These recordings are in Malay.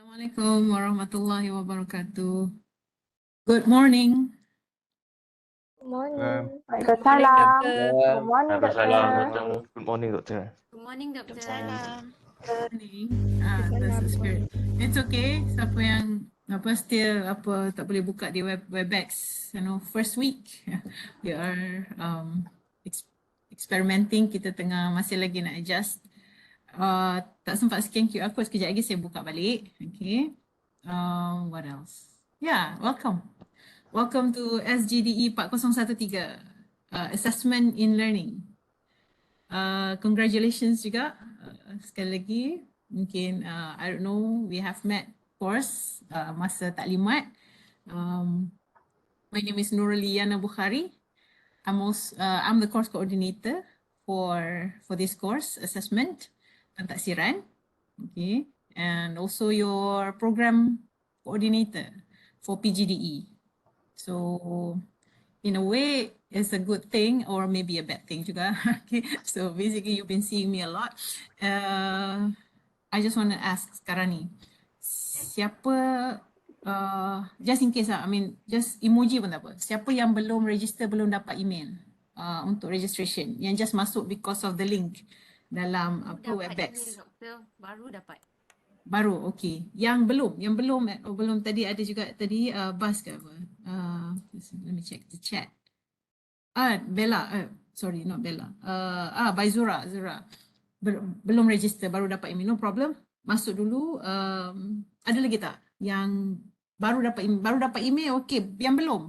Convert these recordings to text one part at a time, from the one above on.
Assalamualaikum warahmatullahi wabarakatuh. Good morning. Good morning. Waalaikumsalam. Good morning, Waalaikumsalam. Doctor. Good morning, Doctor. Good morning, Doktor. Morning. That's the spirit. It's okay. Siapa yang still tak boleh buka di Webex, first week we are experimenting. Kita tengah masih lagi nak adjust. Tak sempat scan QR code, sekejap lagi saya buka balik. Okay. What else? Yeah, welcome. Welcome to SGDE4013, Assessment in Learning. Congratulations juga sekali lagi. Mungkin I don't know, we have met course masa taklimat. My name is Nuruliyana Bukhari. I'm the course coordinator for this course, assessment pentaksiran. Okay, and also your program coordinator for PGDE. So in a way, it's a good thing or maybe a bad thing juga. Okay, so basically you've been seeing me a lot. I just want to ask sekarang ni, siapa, just in case just emoji pun tak apa, siapa yang belum register, belum dapat email untuk registration, yang just masuk because of the link dalam Webex? Doktor, baru dapat. Baru, okay. Yang belum tadi ada juga tadi Bas ke apa? Let me check the chat. Bella, sorry, not Bella. By Zura. Belum register, baru dapat email. No problem. Masuk dulu. Ada lagi tak yang baru dapat email? Okay, yang belum.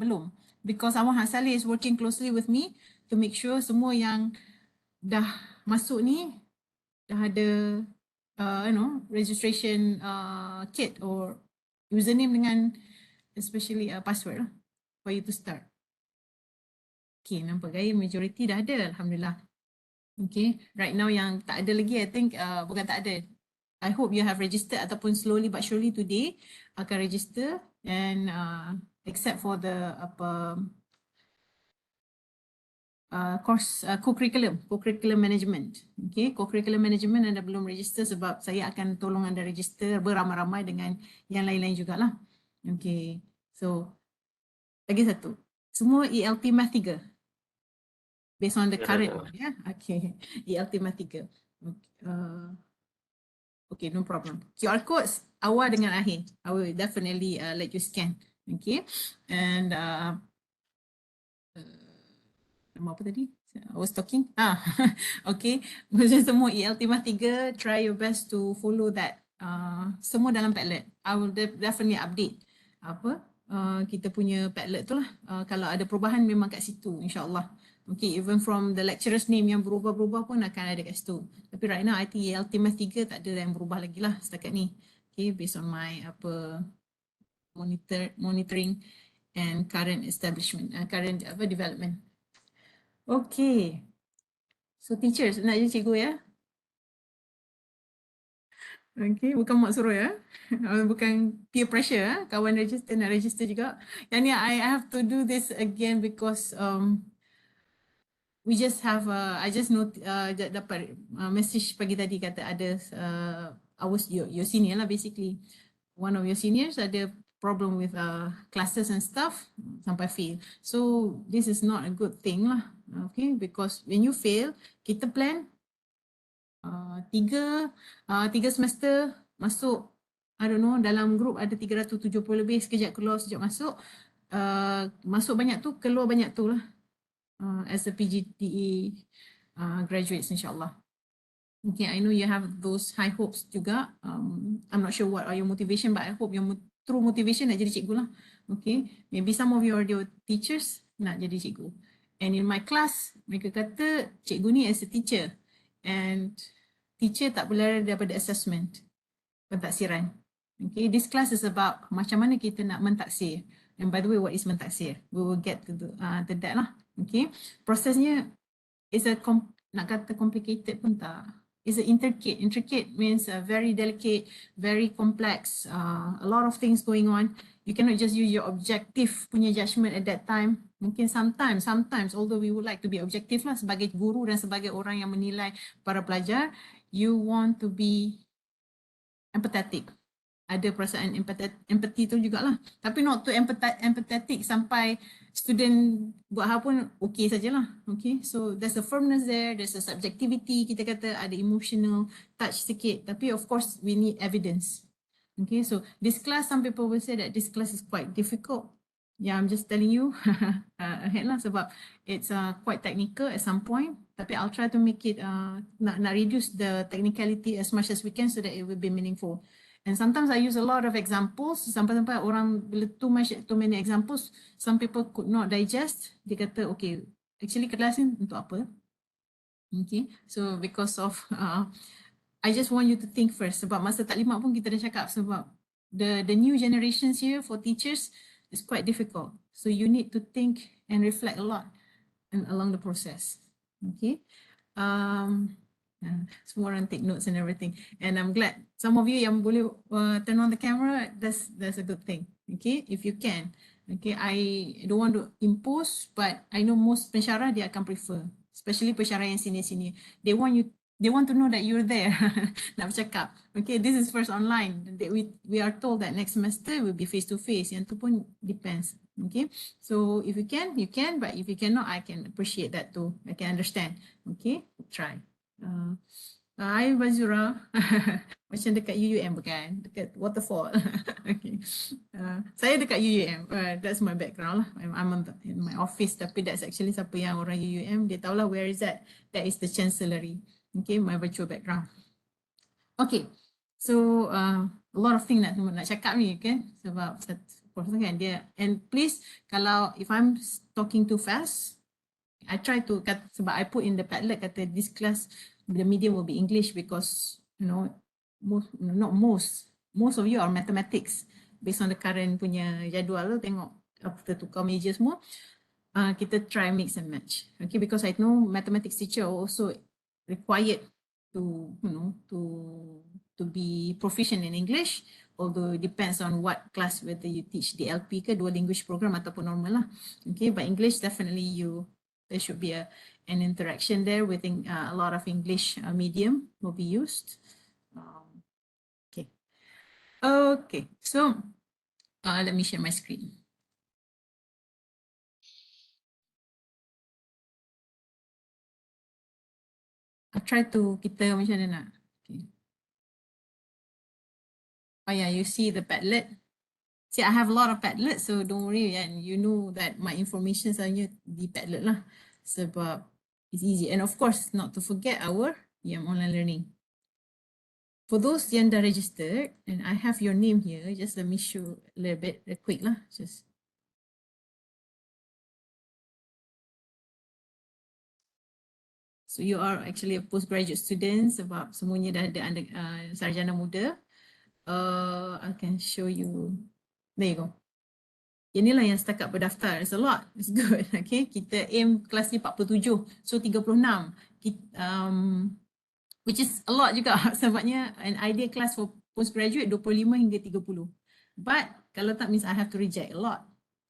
Because Awang Hasali is working closely with me to make sure semua yang dah masuk ni dah ada registration kit or username dengan especially password lah for you to start. Okay, nampak gaya majority dah ada, Alhamdulillah. Okay, right now yang tak ada lagi, I think bukan tak ada. I hope you have registered ataupun slowly but surely today akan register, and except for the course co-curriculum management. Okay, co-curriculum management anda belum register sebab saya akan tolong anda register beramai-ramai dengan yang lain-lain jugalah. Okay, so lagi satu, semua ELT Math 3 based on the current one, yeah? Okay, ELT Math 3. Okay, no problem. QR codes awal dengan akhir, I will definitely let you scan. Okay, and nama apa tadi? I was talking. Okay. Macam semua ELT Math 3, try your best to follow that. Semua dalam Padlet. I will definitely update kita punya Padlet tu lah. Kalau ada perubahan memang kat situ, insyaAllah. Okay, even from the lecturer's name yang berubah-berubah pun akan ada kat situ. Tapi right now, I think ELT Math 3 tak ada yang berubah lagi lah setakat ni. Okay, based on my monitoring and current establishment, current development. Okay. So teachers, nak jadi cikgu ya? Okay, bukan mak suruh ya? Bukan peer pressure, kawan register nak register juga. Yang ni I have to do this again because we just have, I just dapat message pagi tadi kata ada your senior lah basically. One of your seniors ada problem with classes and stuff sampai fail. So this is not a good thing lah. Okay, because when you fail, kita plan tiga semester masuk, I don't know, dalam group ada 370 lebih, sekejap keluar, sekejap masuk. Masuk banyak tu, keluar banyak tu lah. As a PGDE graduates, insyaAllah. Okay, I know you have those high hopes juga. I'm not sure what are your motivation, but I hope your true motivation nak jadi cikgu lah. Okay, maybe some of your teachers nak jadi cikgu. And in my class, mereka kata cikgu ni as a teacher. And teacher tak boleh lari daripada assessment, pentaksiran. Okay, this class is about macam mana kita nak mentaksir. And by the way, what is mentaksir? We will get to that lah. Okay, prosesnya is nak kata complicated pun tak. It's intricate. Intricate means very delicate, very complex, a lot of things going on. You cannot just use your objective punya judgement at that time. Mungkin sometimes, although we would like to be objective lah sebagai guru dan sebagai orang yang menilai para pelajar, you want to be empathetic. ada perasaan empathy tu jugalah. Tapi not too empathetic sampai student buat apa pun okay sajalah. Okay, so there's a firmness there, there's a subjectivity, kita kata ada emotional touch sikit. Tapi of course we need evidence. Okay, so this class, some people will say that this class is quite difficult. Yeah, I'm just telling you ahead lah sebab it's quite technical at some point. Tapi I'll try to make it, nak reduce the technicality as much as we can so that it will be meaningful. And sometimes I use a lot of examples, sampai-sampai orang bila too many examples, some people could not digest. Dia kata, okay, actually kelas ni untuk apa? Okay, so because of, I just want you to think first. Sebab masa taklimat pun kita dah cakap sebab the new generations here for teachers is quite difficult. So you need to think and reflect a lot and along the process. Okay. Semua orang take notes and everything. And I'm glad some of you yang boleh turn on the camera, that's a good thing. Okay, if you can. Okay, I don't want to impose, but I know most pensyarah dia akan prefer, especially pensyarah yang senior-senior. They want to know that you're there. Nak bercakap. Okay, this is first online. We are told that next semester will be face to face. Yang tu pun depends. Okay, so if you can, but if you cannot, I can appreciate that too. I can understand. Okay, try. Hi Bazura. Macam dekat UUM bukan? Dekat waterfall. Okay. Saya dekat UUM. That's my background lah. I'm in my office, tapi that's actually siapa yang orang UUM. Dia tahulah where is that. That is the chancellery. Okay, my virtual background. Okay, so a lot of things nak cakap ni kan, sebab kan dia. And please, kalau if I'm talking too fast, I try to sebab I put in the Padlet kata this class the medium will be English because you know most of you are mathematics based on the current punya jadual tu, tengok after tukar meja semua, kita try mix and match. Okay, because I know mathematics teacher also required to to be proficient in English, although it depends on what class, whether you teach DLP ke dual language program ataupun normal lah. Okay, but English definitely there should be an interaction there with a lot of English medium will be used. Okay, so let me share my screen. I'll try to kita macam mana nak. Okay. Oh yeah, you see the Padlet. See, I have a lot of Padlets, so don't worry, and you know that my information hanya di Padlet lah. Sebab it's easy. And of course, not to forget our online learning. For those yang dah registered, and I have your name here, just let me show a little bit quick lah. So you are actually a postgraduate student sebab semuanya dah ada sarjana muda. I can show you. There you go. Inilah yang setakat berdaftar. It's a lot. It's good. Okay. Kita aim kelas ni 47. So 36. Which is a lot juga sebabnya an ideal class for postgraduate 25 hingga 30. But kalau tak means I have to reject a lot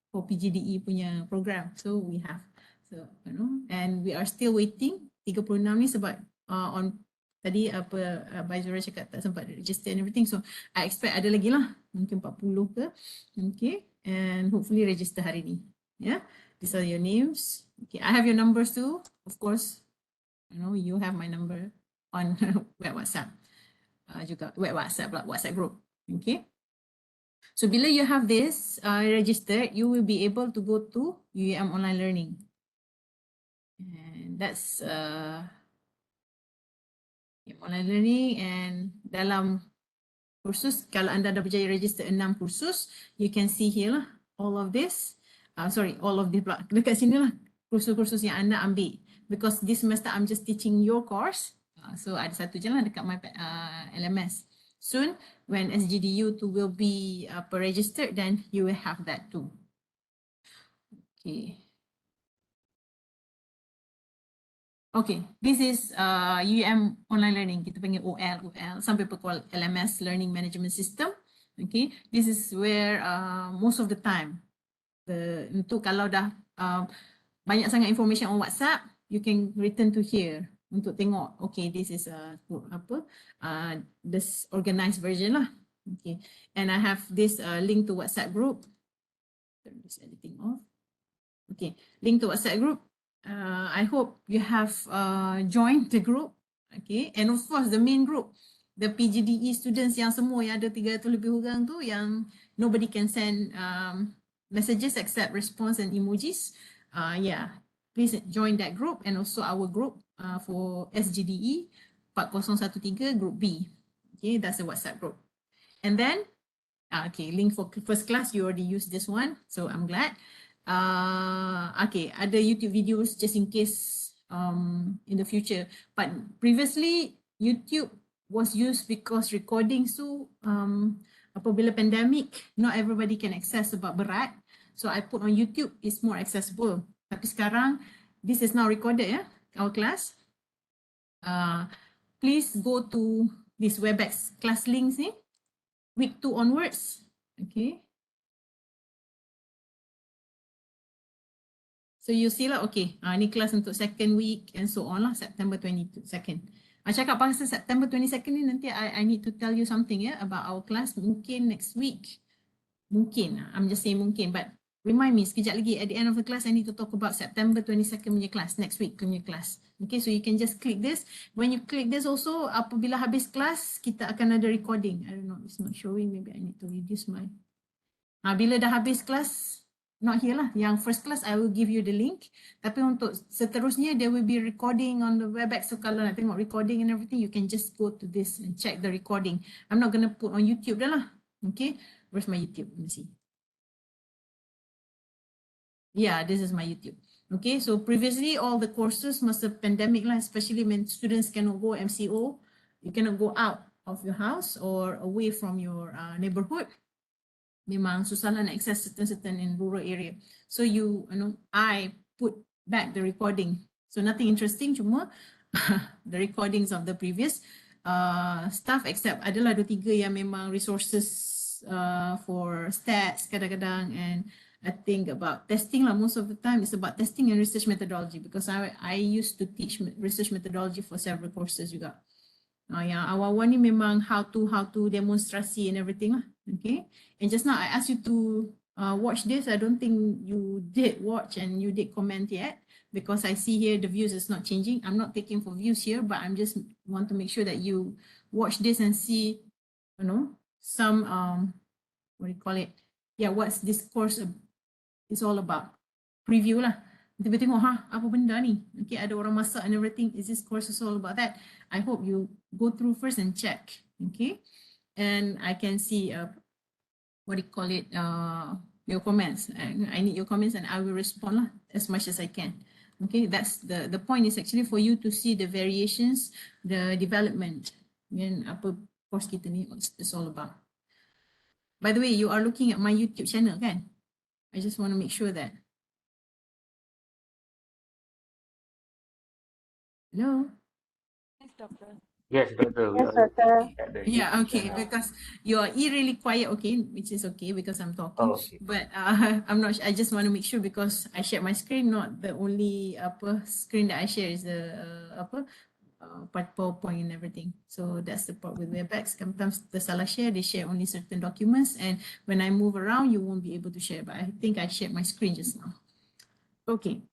for PGDE punya program. So we have. So, you know, and we are still waiting 36 ni sebab on tadi apa Baizura cakap tak sempat register and everything. So I expect ada lagi lah. Mungkin 40 ke. Okay. And hopefully register hari ni. Yeah. These are your names. Okay. I have your numbers too. Of course, you know, you have my number on web WhatsApp. Juga web WhatsApp lah, WhatsApp group. Okay. So bila you have this registered, you will be able to go to UUM online learning. And that's online learning, and dalam kursus, kalau anda dah berjaya register 6 kursus, you can see here lah, all of this, all of this, dekat sini lah, kursus-kursus yang anda ambil. Because this semester I'm just teaching your course, so ada satu je lah dekat my LMS. Soon, when SGDU2 will be registered, then you will have that too. Okay. Okay, this is UUM online learning. Kita panggil OL. Some people call LMS, Learning Management System. Okay, this is where most of the time, untuk kalau dah banyak sangat information on WhatsApp, you can return to here untuk tengok. Okay, this is this organized version lah. Okay, and I have this link to WhatsApp group. Turn this editing off. Okay, link to WhatsApp group. I hope you have joined the group. Okay, and of course the main group, the PGDE students yang semua yang ada 300 lebih orang tu yang nobody can send messages except response and emojis. Yeah, please join that group and also our group for SGDE 4013 group B. Okay, that's the WhatsApp group. And then, okay, link for first class, you already used this one, so I'm glad. Okay, ada YouTube videos just in case in the future. But previously, YouTube was used because recording so apabila pandemic, not everybody can access sebab berat. So I put on YouTube, it's more accessible. Tapi sekarang, this is now recorded ya, our class. Please go to this WebEx class links ni, week 2 onwards. Okay. So you see lah, okay, ni kelas untuk second week and so on lah, September 22nd. Cakap pasal September 22nd ni nanti I need to tell you something ya about our class, mungkin next week. Mungkin, I'm just saying mungkin, but remind me sekejap lagi at the end of the class I need to talk about September 22nd punya class, next week punya class. Okay, so you can just click this. When you click this also, apabila habis kelas, kita akan ada recording. I don't know, it's not showing, maybe I need to reduce my... bila dah habis kelas, not here lah, yang first class I will give you the link. Tapi untuk seterusnya, there will be recording on the WebEx. So kalau nak tengok recording and everything, you can just go to this and check the recording. I'm not going to put on YouTube dah lah. Okay, where's my YouTube? Let me see. Yeah, this is my YouTube. Okay, so previously all the courses masa pandemic lah, especially when students cannot go MCO, you cannot go out of your house or away from your neighborhood. Memang susah lah nak access certain in rural area. So you know, I put back the recording. So nothing interesting, cuma the recordings of the previous stuff, except adalah 2-3 yang memang resources for stats kadang-kadang, and I think about testing lah, most of the time it's about testing and research methodology, because I used to teach research methodology for several courses juga. Yang awal-awal ni memang how to demonstrasi and everything lah. Okay, and just now I asked you to watch this. I don't think you did watch and you did comment yet, because I see here the views is not changing. I'm not taking for views here, but I'm just want to make sure that you watch this and see, you know, some what do you call it? Yeah, what's this course is all about? Preview lah. Tiba-tiba tengok, apa benda ni? Okay, ada orang masak and everything. Is this course is all about that? I hope you go through first and check. Okay, and I can see what do you call it? Your comments. I need your comments and I will respond lah, as much as I can. Okay, that's the point is actually for you to see the variations, the development, and apa course kita ni is all about. By the way, you are looking at my YouTube channel, kan? I just want to make sure that. Hello? Yes, doctor. Yes, doctor. Yes, doctor. Yeah, okay, because your ear really quiet, okay, which is okay because I'm talking. Oh, okay. But I'm not. I just want to make sure because I share my screen. Not the only screen that I share is the PowerPoint and everything. So that's the part with WebEx. Sometimes the salah share, they share only certain documents, and when I move around, you won't be able to share. But I think I shared my screen just now. Okay.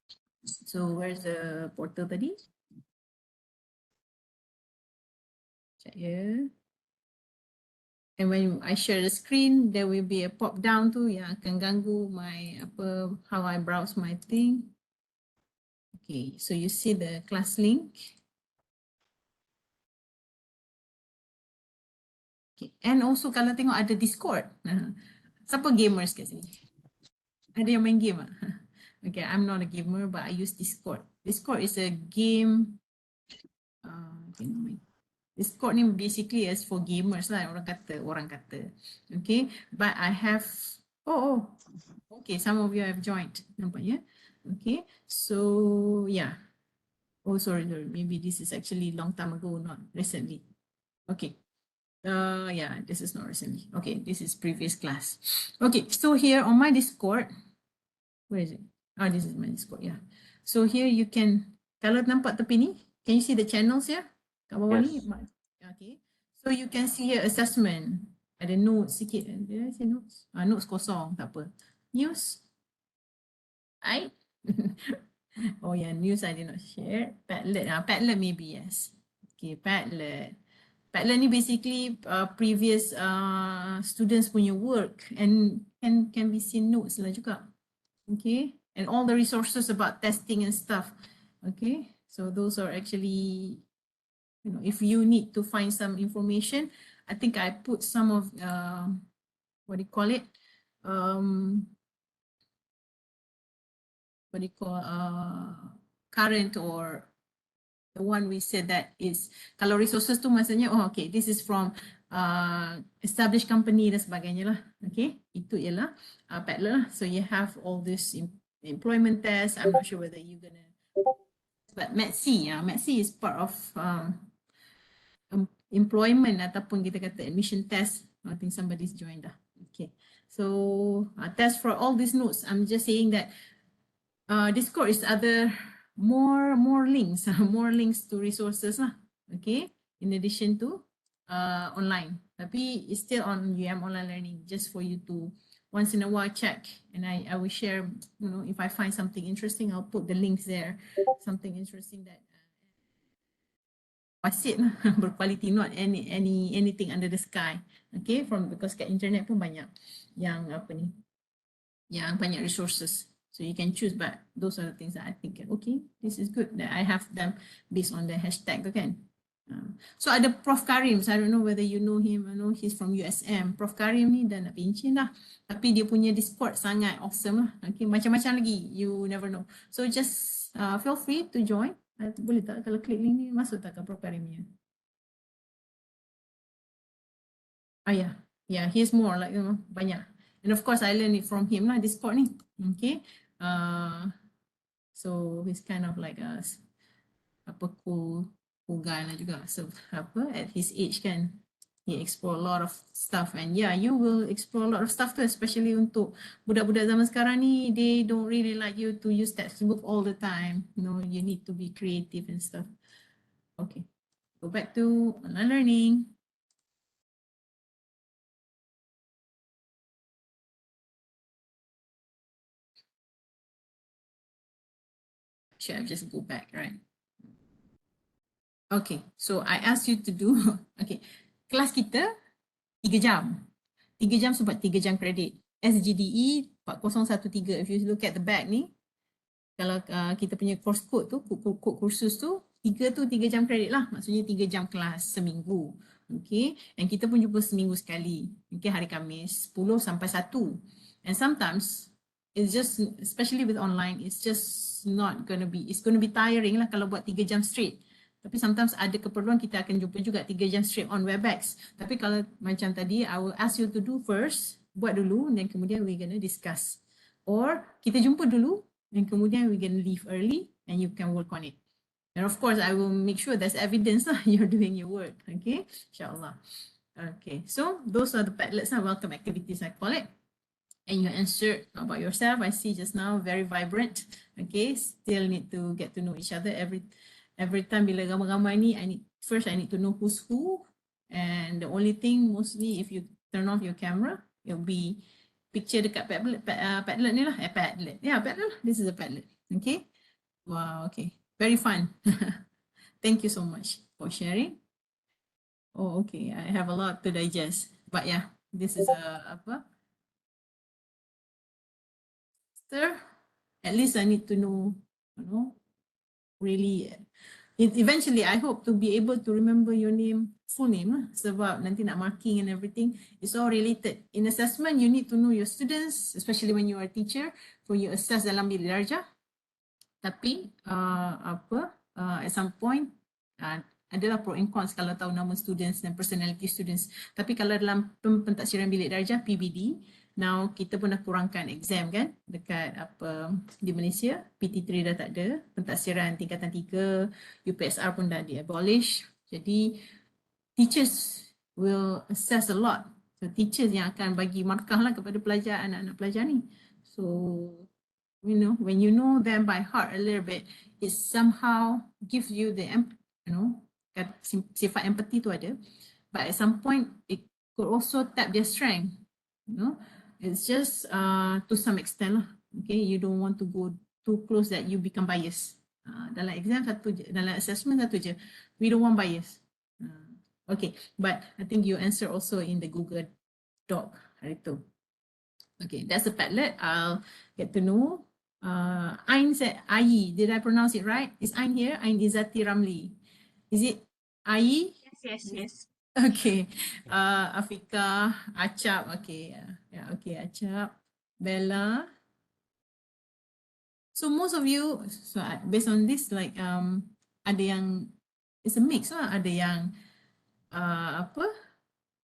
So where's the portal tadi? Check here. And when I share the screen, there will be a pop down tu yang akan ganggu my how I browse my thing. Okay, so you see the class link. Okay, and also kalau tengok ada Discord. Siapa gamers kat sini? Ada yang main game ah? Okay, I'm not a gamer but I use Discord. Discord is a game. Discord ni basically is for gamers lah, orang kata. Okay, but I have, okay, some of you have joined, nampaknya. Okay, so yeah. Oh, sorry, maybe this is actually long time ago, not recently. Okay, yeah, this is not recently. Okay, this is previous class. Okay, so here on my Discord, where is it? Oh, this is my Discord, yeah. So here you can, kalau nampak tepi ni, can you see the channels here? Kat bawah ni? Yes. Okay, so you can see here assessment. Ada notes sikit. Did I say notes? Notes kosong, tak apa. News? I? Oh yeah, news I did not share. Padlet, Padlet maybe yes. Okay, Padlet. Padlet ni basically previous students punya work and can be seen notes lah juga. Okay, and all the resources about testing and stuff. Okay, so those are actually, you know, if you need to find some information, I think I put some of what do you call it? What do you call current, or the one we said that is kalau resources tu maksudnya oh okay, this is from established company dan sebagainya lah. Okay, itu ialah Padlet lah. So you have all this employment test. I'm not sure whether you gonna, but MATC is part of employment ataupun kita kata admission test. I think somebody's joined dah. Okay, so test for all these notes. I'm just saying that Discord is other more links, more links to resources lah. Okay, in addition to online. Tapi it's still on online learning, just for you to once in a while check. And I will share, you know, if I find something interesting, I'll put the links there. Something interesting that pasit lah, berkualiti, not anything under the sky. Okay, because kat internet pun banyak yang apa ni, yang banyak resources. So you can choose, but those are the things that I think, okay, this is good that I have them based on the hashtag tu kan. So ada Prof Karim, I don't know whether you know him. I know he's from USM. Prof Karim ni dah nak pencin dah, tapi dia punya Discord sangat awesome lah. Okay, macam-macam lagi, you never know. So just feel free to join. Boleh tak kalau klik link ni masuk tak ke Prof Karim ni? Yeah, he's more like, you know, banyak. And of course I learned it from him lah, Discord ni. Okay. So he's kind of like a cool guy lah juga. So at his age kan, he explore a lot of stuff, and yeah, you will explore a lot of stuff too, especially untuk budak-budak zaman sekarang ni. They don't really like you to use textbook all the time. You know, you need to be creative and stuff. Okay, go back to online learning. Should I just go back, right? Okay, so I asked you to do, okay, kelas kita 3 jam. 3 jam sebab 3 jam kredit. SGDE 4013, if you look at the back ni, kalau kita punya course code tu, code kursus tu, 3 jam kredit lah. Maksudnya 3 jam kelas seminggu. Okay, and kita pun jumpa seminggu sekali. Okay, hari Khamis 10 sampai 1. And sometimes, it's just, especially with online, it's just not gonna be, it's gonna be tiring lah kalau buat 3 jam straight. Tapi sometimes ada keperluan kita akan jumpa juga 3 jam straight on Webex. Tapi kalau macam tadi, I will ask you to do first, buat dulu, dan kemudian we're gonna discuss. Or kita jumpa dulu, and kemudian we're gonna leave early, and you can work on it. And of course, I will make sure there's evidence lah you're doing your work. Okay, insyaAllah. Okay, so those are the Padlets, welcome activities I call it. And you answered about yourself. I see just now, very vibrant. Okay, still need to get to know each other every time bila ramai-ramai ni. I need to know who's who. And the only thing, mostly if you turn off your camera, it'll be picture dekat Padlet ni lah. Padlet. Yeah, Padlet lah. This is a Padlet. Okay. Wow, okay. Very fun. Thank you so much for sharing. Oh, okay. I have a lot to digest. But yeah, this is at least I need to know, you know, really. Eventually, I hope to be able to remember your name, full name lah. Sebab nanti nak marking and everything, it's all related. In assessment, you need to know your students, especially when you are a teacher, for you assess dalam bilik darjah. Tapi at some point adalah pro and cons kalau tahu nama students dan personality students. Tapi kalau dalam pentaksiran bilik darjah PBD, now kita pun dah kurangkan exam kan dekat di Malaysia. PT3 dah tak ada, pentaksiran tingkatan 3, UPSR pun dah di-abolish. Jadi teachers will assess a lot. So teachers yang akan bagi markah lah kepada pelajar, anak-anak pelajar ni. So you know, when you know them by heart a little bit, it somehow gives you the, you know, sifat empathy tu ada. But at some point, could also tap their strength. You know, it's just to some extent lah. Okay, you don't want to go too close that you become biased. Dalam exam satu je, dalam assessment satu je. We don't want bias. Okay, but I think you answer also in the Google Doc hari tu. Okay, that's the Padlet. I'll get to know. Ain said Ayi. Did I pronounce it right? Is Ain here? Ain Izzati Ramli. Is it Ayi? Yes. Okay. Afika, Acap. Okay. Yeah, okay, Acap. Bella. So most of you, so based on this, like ada yang, it's a mix lah. Ada yang apa?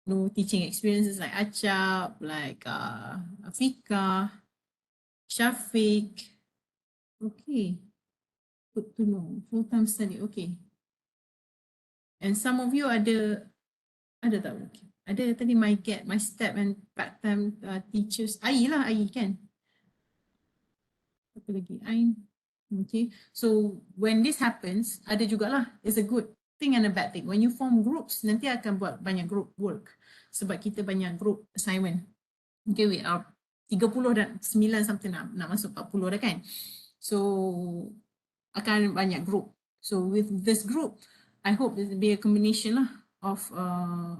No teaching experiences like Acap, like Afika, Shafiq. Okay. Good to know. Full-time study. Okay. And some of you ada tak? Okay. Ada tadi my get, my step and part-time teachers. Ai lah, Ai kan? Apa lagi? Ain. Okay. So when this happens, ada jugalah. It's a good thing and a bad thing. When you form groups, nanti akan buat banyak group work. Sebab kita banyak group assignment. Okay, we are 30 dan 9 something nak masuk 40 dah kan. So akan banyak group. So with this group, I hope it will be a combination lah of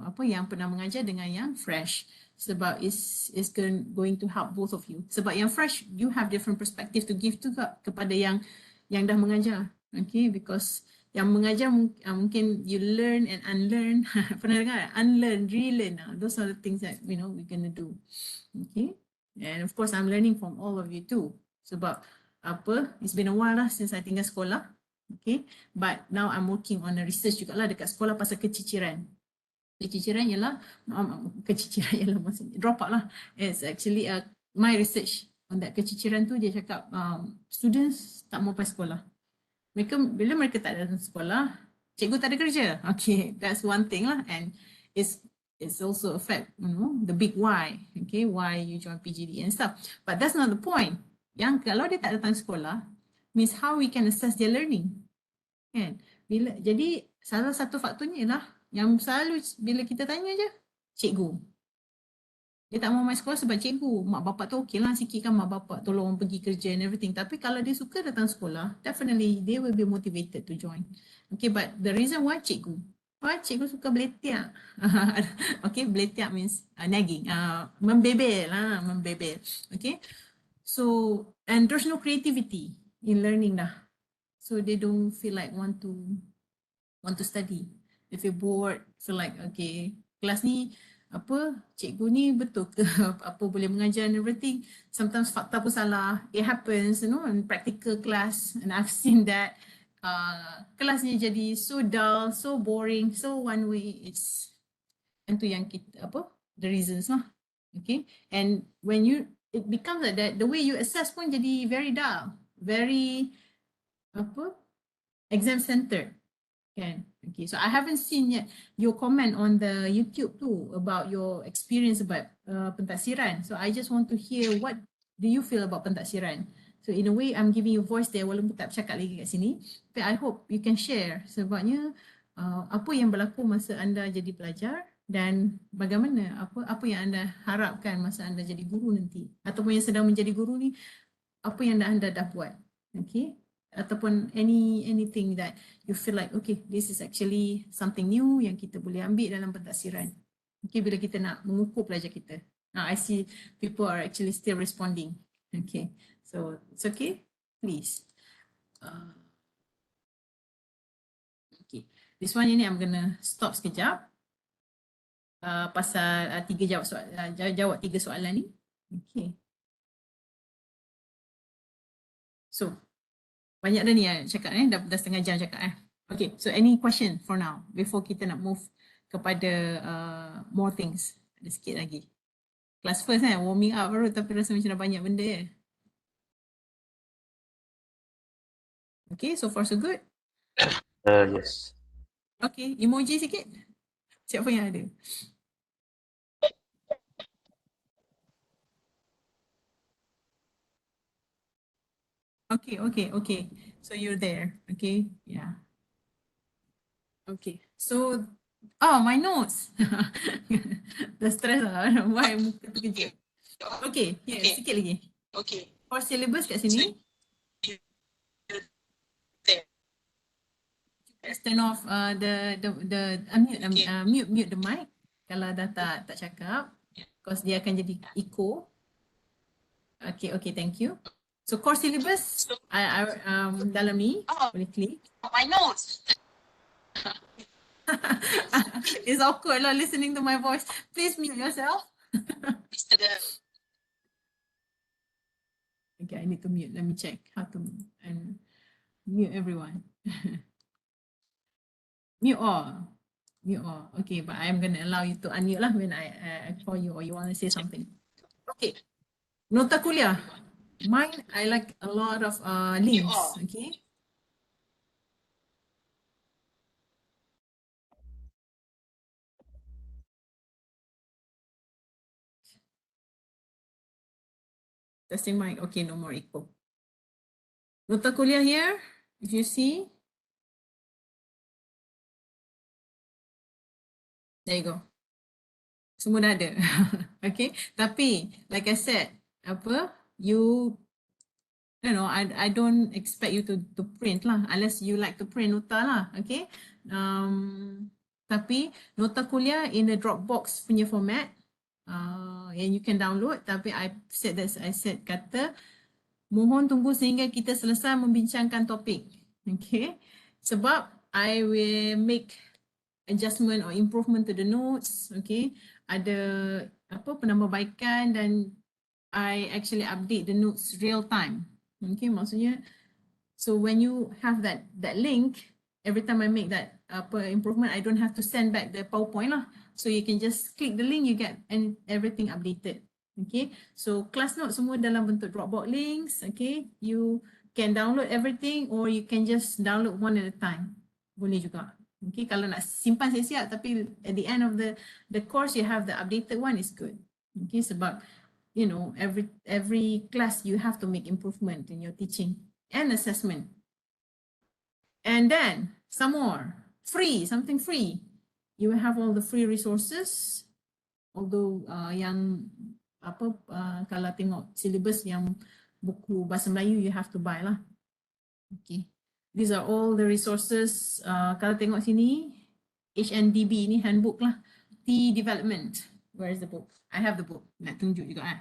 apa yang pernah mengajar dengan yang fresh. Sebab it's going to help both of you. Sebab yang fresh, you have different perspective to give juga kepada yang dah mengajar. Okay, because yang mengajar mungkin you learn and unlearn. Pernah dengar? Unlearn, relearn. Those are the things that we're gonna do. Okay, and of course I'm learning from all of you too. Sebab apa, it's been a while lah since I tinggal sekolah. Okay, but now I'm working on a research jugalah dekat sekolah pasal keciciran. Keciciran ialah, keciciran ialah maksudnya, drop out lah. It's actually my research on that keciciran tu, dia cakap students tak mau pergi sekolah. Bila mereka tak datang sekolah, cikgu tak ada kerja. Okay, that's one thing lah. And it's also affect, the big why. Okay, why you join PGD and stuff. But that's not the point. Yang kalau dia tak datang sekolah, means how we can assess their learning. Kan? Jadi salah satu faktornya ialah yang selalu bila kita tanya je, cikgu. Dia tak mau main sekolah sebab cikgu. Mak bapak tu okey lah, sikitkan mak bapak tolong pergi kerja and everything. Tapi kalau dia suka datang sekolah, definitely they will be motivated to join. Okay, but the reason why cikgu? Why cikgu suka beletiak? Okay, beletiak means nagging. Membebel lah, membebel. Okay, so and there's no creativity in learning dah. So they don't feel like want to study. They feel bored, feel like okay, kelas ni apa, cikgu ni betul ke apa boleh mengajar and everything. Sometimes fakta pun salah. It happens, in practical class, and I've seen that. Kelasnya jadi so dull, so boring, so one way. It's itu yang kita apa, the reasons lah. Okay, and when it becomes like that, the way you assess pun jadi very dull, very apa, exam centered. Kan? Okay, so I haven't seen yet your comment on the YouTube too about your experience about pentaksiran. So I just want to hear what do you feel about pentaksiran. So in a way I'm giving you voice there walaupun tak bercakap lagi kat sini. But I hope you can share sebabnya apa yang berlaku masa anda jadi pelajar dan bagaimana apa yang anda harapkan masa anda jadi guru nanti ataupun yang sedang menjadi guru ni, apa yang anda dah buat. Okay, ataupun anything that you feel like okay, this is actually something new yang kita boleh ambil dalam pentaksiran. Okay, bila kita nak mengukur pelajar kita. I see people are actually still responding. Okay, so it's okay, please. Okay, this one ini I'm gonna stop sekejap. Pasal jawab 3 soalan ni. Okay. So, banyak dah ni cakap dah setengah jam cakap Okay, so any question for now before kita nak move kepada more things. Ada sikit lagi. Class first warming up baru tapi rasa macam dah banyak benda Okay, so far so good? Yes. Okay, emoji sikit. Siapa yang ada? Okay. So you're there. Okay, yeah. Okay, so Oh, my notes. Dah stress lah. Why muka terkejut. Okay, here, sikit lagi. Course syllabus kat sini. Just turn off mute the mic kalau dah tak cakap, because dia akan jadi echo. Okay, thank you. So course syllabus dalam ni boleh klik. My notes. It's awkward lah listening to my voice. Please mute yourself. Okay, I need to mute. Let me check how to and mute everyone. Mute all. Mute all. Okay, but I'm going to allow you to unmute lah when I call you or you want to say something. Okay. Nota kuliah. Mine, I like a lot of links. Okay. Testing mic. Okay, no more echo. Nota kuliah here, if you see. There you go. Semua dah ada. Okay. Tapi, like I said, you know, I don't expect you to print lah, unless you like to print nota lah. Okay. Tapi, nota kuliah in the Dropbox punya format, and you can download. Tapi I said kata, mohon tunggu sehingga kita selesai membincangkan topik. Okay. Sebab I will make adjustment or improvement to the notes. Okay. Ada penambahbaikan dan I actually update the notes real time. Okay, maksudnya, so when you have that link, every time I make that improvement, I don't have to send back the PowerPoint lah. So you can just click the link, you get everything updated. Okay, so class notes semua dalam bentuk Dropbox links. Okay, you can download everything or you can just download one at a time. Boleh juga. Okay, kalau nak simpan siap-siap, tapi at the end of the course you have the updated one is good. Okay, sebab you know, every class you have to make improvement in your teaching and assessment. And then some more, something free. You will have all the free resources. Although kalau tengok syllabus yang buku bahasa Melayu, you have to buy lah. Okay. These are all the resources. Kalau tengok sini, HNDB ni handbook lah. T development. Where is the book? I have the book. Nak tunjuk juga kan.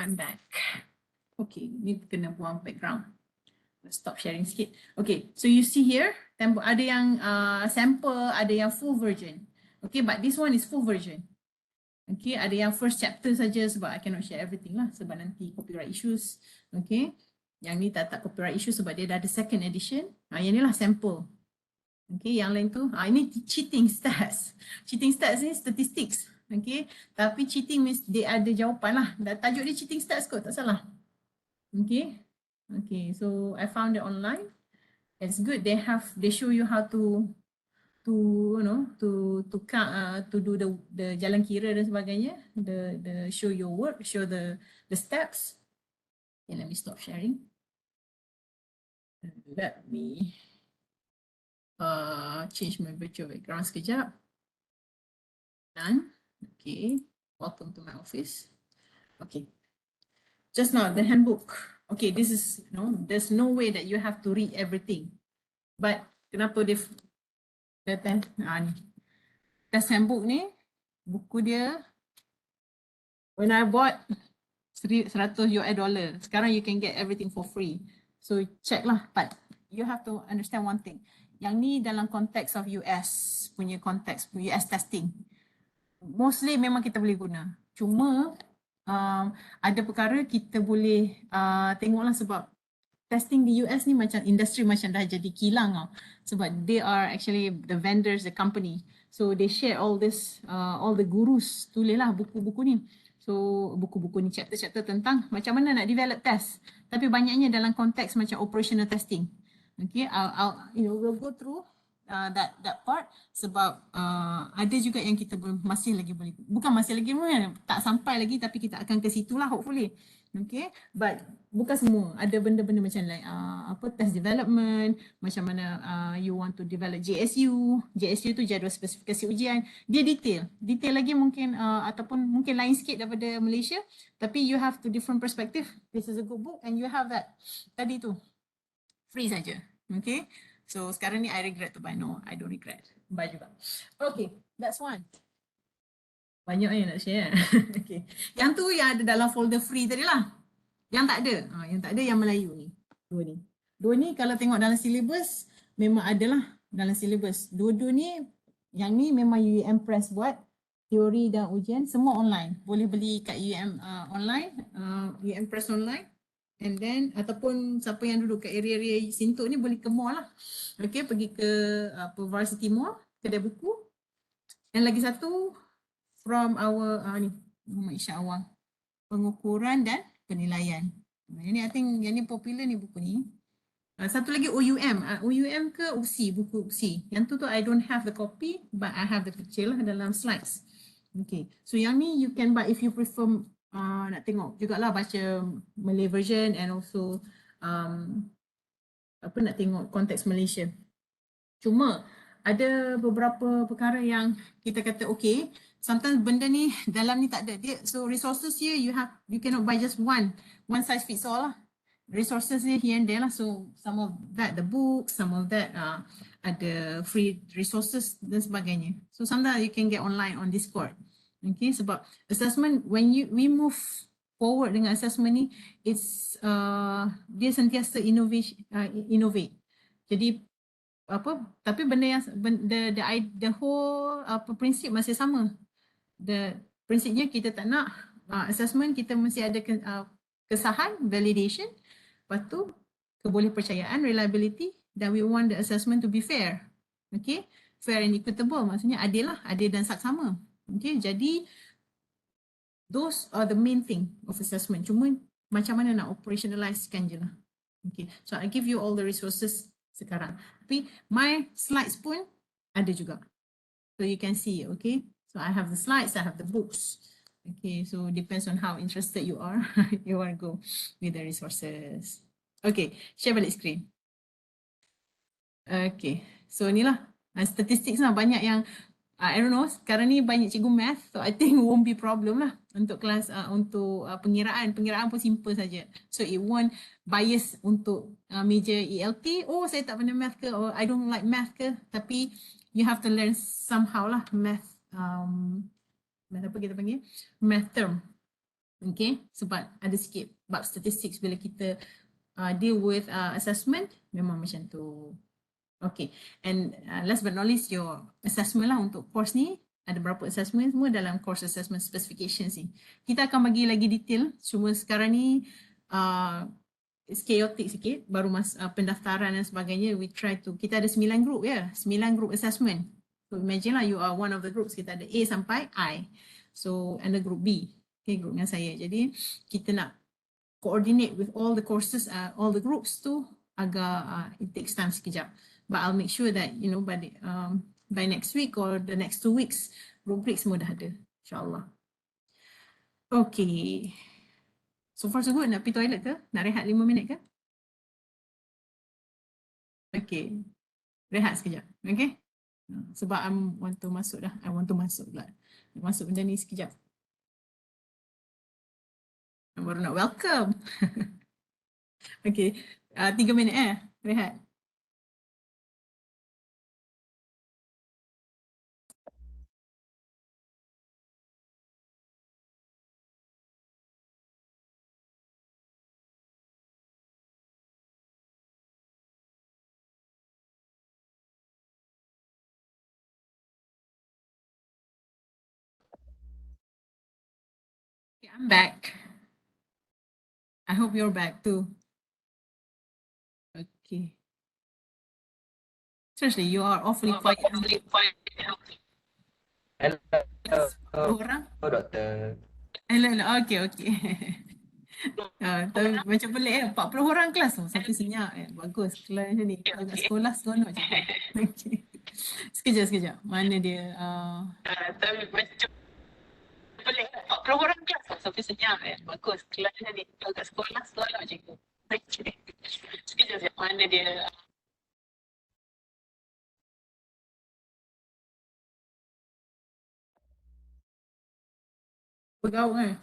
I'm back. Okay, ni kena buang background. Let's stop sharing sikit. Okay, so you see here, ada yang sample, ada yang full version. Okay, but this one is full version. Okay, ada yang first chapter saja sebab I cannot share everything lah sebab nanti copyright issues. Okay, yang ni tak copyright issue sebab dia dah ada second edition. Yang ni lah sample. Okay, yang lain tu, ini cheating stats. Cheating stats ni statistics. Okay, tapi cheating means dia ada jawapan lah. Tajuk dia cheating stats kot, tak salah. Okay. Okay, so I found it online. It's good. They show you how to you know, to count, to do the jalan kira dan sebagainya. The show your work, show the steps. Okay, let me stop sharing. Let me change my virtual background sekejap. Done. Okay. Welcome to my office. Okay. Just now the handbook. Okay, this is there's no way that you have to read everything. But kenapa dia ni. Test handbook ni, buku dia, when I bought $100, sekarang you can get everything for free. So check lah, but you have to understand one thing. Yang ni dalam konteks of US punya konteks, US testing. Mostly memang kita boleh guna. Cuma ada perkara kita boleh tengoklah sebab testing di US ni macam industri macam dah jadi kilang tau. Sebab they are actually the vendors, the company. So they share all this, all the gurus tulis lah buku-buku ni. So So buku-buku ni chapter-chapter tentang macam mana nak develop test. Tapi banyaknya dalam konteks macam operational testing. Okay, we'll go through that part sebab ada juga yang kita masih lagi boleh, bukan masih lagi boleh, tak sampai lagi tapi kita akan ke situ lah hopefully. Okay, but bukan semua, ada benda-benda macam like test development, macam mana you want to develop JSU tu jadual spesifikasi ujian, dia detail lagi mungkin ataupun mungkin lain sikit daripada Malaysia, tapi you have to different perspective. This is a good book and you have that tadi tu free saja. Okay, so sekarang ni I regret to buy. No, I don't regret. Buy juga. Okay, that's one. Banyak yang nak share. Okay, yang tu yang ada dalam folder free tadi lah. Yang tak ada, yang tak ada yang Melayu ni. Dua ni kalau tengok dalam syllabus memang ada lah dalam syllabus. Dua-dua ni, yang ni memang UM Press buat, teori dan ujian semua online. Boleh beli kat UM online, UM Press online. And then ataupun siapa yang duduk kat area-area Sintok ni boleh ke mall lah. Okay, pergi ke Varsity Mall, kedai buku. Dan lagi satu from our ni Muhammad Isyak Awang, pengukuran dan penilaian. Ini I think yang ni popular ni buku ni. Satu lagi OUM. OUM ke UC, buku UC. Yang tu I don't have the copy but I have the picture lah dalam slides. Okay, so yang ni you can buy if you prefer nak tengok jugalah baca Malay version and also nak tengok konteks Malaysia. Cuma ada beberapa perkara yang kita kata okay, sometimes benda ni dalam ni tak ada dia, so resources here you cannot buy just one size fits all lah. Resources here and there lah, so some of that the books, some of that ada free resources dan sebagainya. So sometimes you can get online on Discord. Okay, sebab assessment when we move forward dengan assessment ni, it's dia sentiasa innovate. Jadi tapi benda yang the whole prinsip masih sama. Prinsipnya kita tak nak assessment, kita mesti ada kesahan, validation, lepas tu kebolehpercayaan, reliability, dan we want the assessment to be fair. Okay, fair and equitable maksudnya adil lah, adil dan saksama. Okay, jadi those are the main thing of assessment. Cuma macam mana nak operationalizekan je lah. Okay, so I give you all the resources sekarang. Tapi my slides pun ada juga. So you can see, okay. So I have the slides, I have the books. Okay, so depends on how interested you are. You want to go with the resources. Okay, share balik screen. Okay, so inilah statistics lah, banyak yang I don't know, sekarang ni banyak cikgu math, so I think won't be problem lah untuk kelas, untuk pengiraan pun simple saja. So it won't bias untuk major ELT, oh saya tak pandai math ke, or I don't like math ke, tapi you have to learn somehow lah math, math apa kita panggil? Math term. Okay, sebab ada sikit bab statistics bila kita deal with assessment, memang macam tu. Okay, and last but not least your assessment lah untuk course ni. Ada berapa assessment semua dalam course assessment specifications ni. Kita akan bagi lagi detail, cuma sekarang ni it's chaotic sikit, baru pendaftaran dan sebagainya. We try to, kita ada 9 group ya, 9 group assessment. So imagine lah you are one of the groups, kita ada A sampai I. So and the group B, okay, group dengan saya. Jadi kita nak coordinate with all the courses, all the groups tu agak it takes time sekejap. But I'll make sure that, you know, by next week or the next 2 weeks, rubric semua dah ada, insyaAllah. Okay. So far so good, nak pergi toilet ke? Nak rehat 5 minit ke? Okay. Rehat sekejap, okay? Sebab I want to masuk dah. I want to masuk pula. Masuk benda ni sekejap. Baru nak welcome. Okay. 3 minit rehat. Okay, I'm back. I hope you're back too. Okay. Seriously, you are awfully quiet. Hello, Orang? Doktor. Okay, okay. Tapi macam pelik 40 orang kelas tu. Sampai senyap. Bagus kelas macam ni. Kalau kat sekolah, seronok je. Okay. Sekejap. Mana dia? Tapi macam pelik 40 orang kelas tu. Sampai senyap. Bagus kelas macam ni. Kalau kat sekolah, seronok je. Okay. Sekejap. Mana dia? Bergaul kan?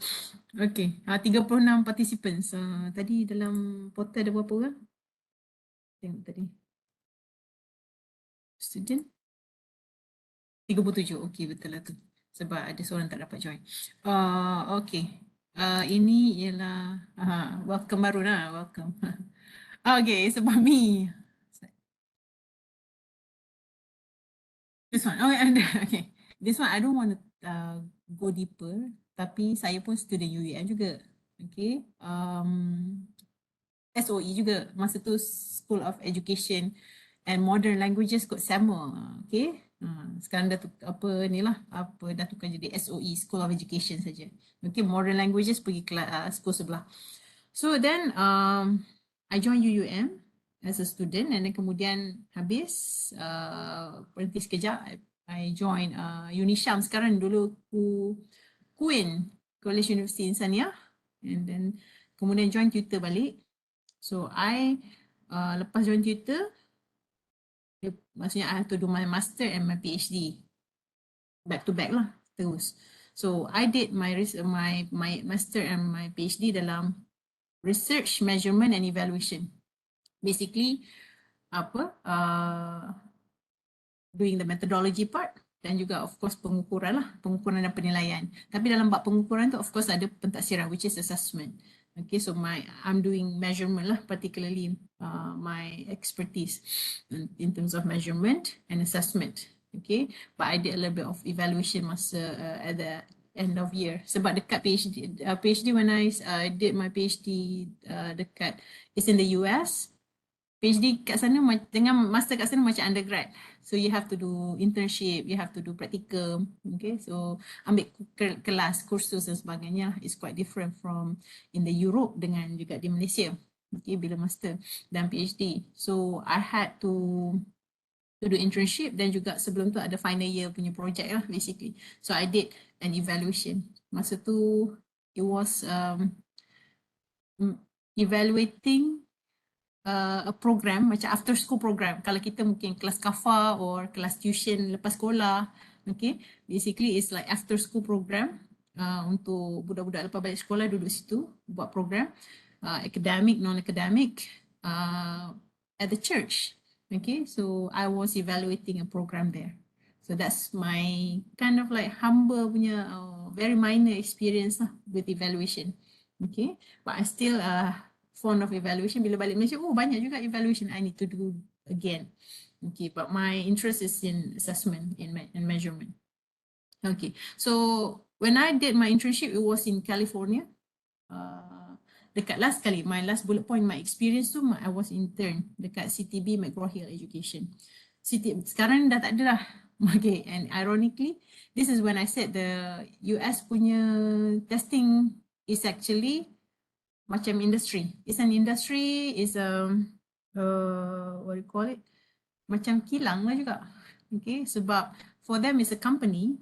Okay. 36 participants. Tadi dalam portal ada berapa orang? Tengok tadi. Student? 37. Okay, betul lah tu. Sebab ada seorang tak dapat join. Okay. Ini ialah welcome baru lah. Welcome. Okay, sebab me. This one. Oh, ada. Okay. This one, I don't want to go deeper. Tapi saya pun student UEM juga. Okay. SOE juga. Masa tu School of Education and Modern Languages kot sama. Okay. Sekarang dah dah tukar jadi SOE, School of Education saja. Okay, Modern Languages pergi school sebelah. So then I joined UUM as a student and then kemudian habis berhenti sekejap. I joined Unisham sekarang, dulu Queen College University Insania, and then kemudian join tutor balik. So I lepas join tutor, maksudnya I have to do my master and my PhD back to back lah terus. So I did my master and my PhD dalam research, measurement and evaluation. Basically doing the methodology part dan juga of course pengukuran dan penilaian. Tapi dalam bab pengukuran tu of course ada pentaksiran, which is assessment. Okay, so I'm doing measurement lah, particularly my expertise in terms of measurement and assessment. Okay, but I did a little bit of evaluation masa at the end of year. Sebab dekat PhD when I did my PhD it's in the US. PhD kat sana dengan master kat sana macam undergrad. So you have to do internship, you have to do practicum. Okay, so ambil kelas, kursus dan sebagainya. It's quite different from in the Europe dengan juga di Malaysia. Okay, bila master dan PhD. So I had to do internship dan juga sebelum tu ada final year punya project lah basically. So I did an evaluation. Masa tu it was evaluating a program macam after school program. Kalau kita mungkin kelas kafa or kelas tuition lepas sekolah, okay, basically it's like after school program untuk budak-budak lepas balik sekolah duduk situ buat program academic, non-academic at the church. Okay, so I was evaluating a program there. So that's my kind of like humble punya very minor experience lah with evaluation. Okay, but I still fond of evaluation. Bila balik Malaysia, banyak juga evaluation I need to do again. Okay, but my interest is in assessment and measurement. Okay, so when I did my internship, it was in California. Dekat my last bullet point, my experience tu, I was intern dekat CTB McGraw-Hill Education. Sekarang dah tak ada lah. Okay, and ironically, this is when I said the US punya testing is actually macam industry. It's an industry, it's what do you call it? Macam kilang lah juga. Okay, sebab for them it's a company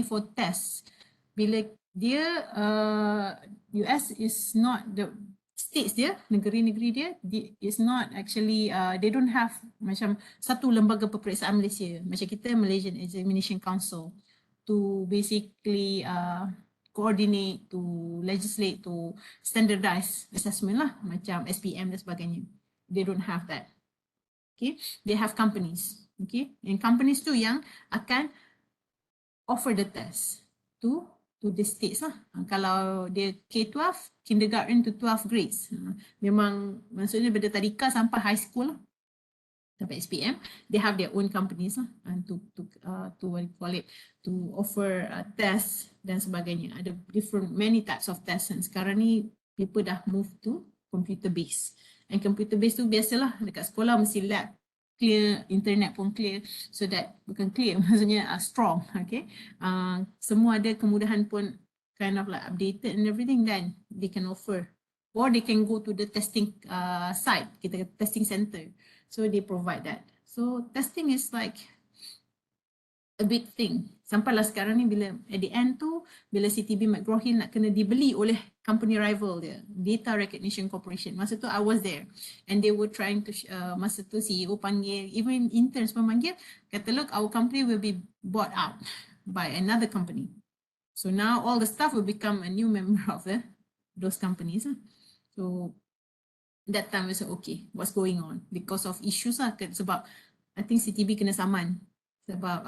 for tests. Bila dia US is not the states dia, negeri-negeri dia is not actually they don't have macam satu lembaga peperiksaan Malaysia. Macam kita Malaysian Examination Council to basically coordinate, to legislate, to standardize assessment lah, macam SPM dan sebagainya. They don't have that. Okay, they have companies. Okay, and companies tu yang akan offer the test to the states lah. Kalau dia K-12, kindergarten to 12 grades. Memang maksudnya dari tadika sampai high school lah. Sampai SPM, they have their own companies lah, to what you call it, to offer tests dan sebagainya. Ada many types of tests, and sekarang ni people dah move to computer based. And computer based tu biasalah dekat sekolah mesti lab clear, internet pun clear, so that bukan clear maksudnya strong. Okay, semua ada kemudahan pun kind of like updated and everything, then they can offer. Or they can go to the testing site, kita kata testing center. So they provide that. So testing is like a big thing. Sampailah sekarang ni bila at the end tu, bila CTB McGraw-Hill nak kena dibeli oleh company rival dia, Data Recognition Corporation. Masa tu I was there and they were trying to, masa tu CEO panggil, even interns pun panggil, kata look, our company will be bought out by another company. So now all the staff will become a new member of those companies. So that time we said, okay, what's going on? Because of issues lah, sebab I think CTB kena saman. Sebab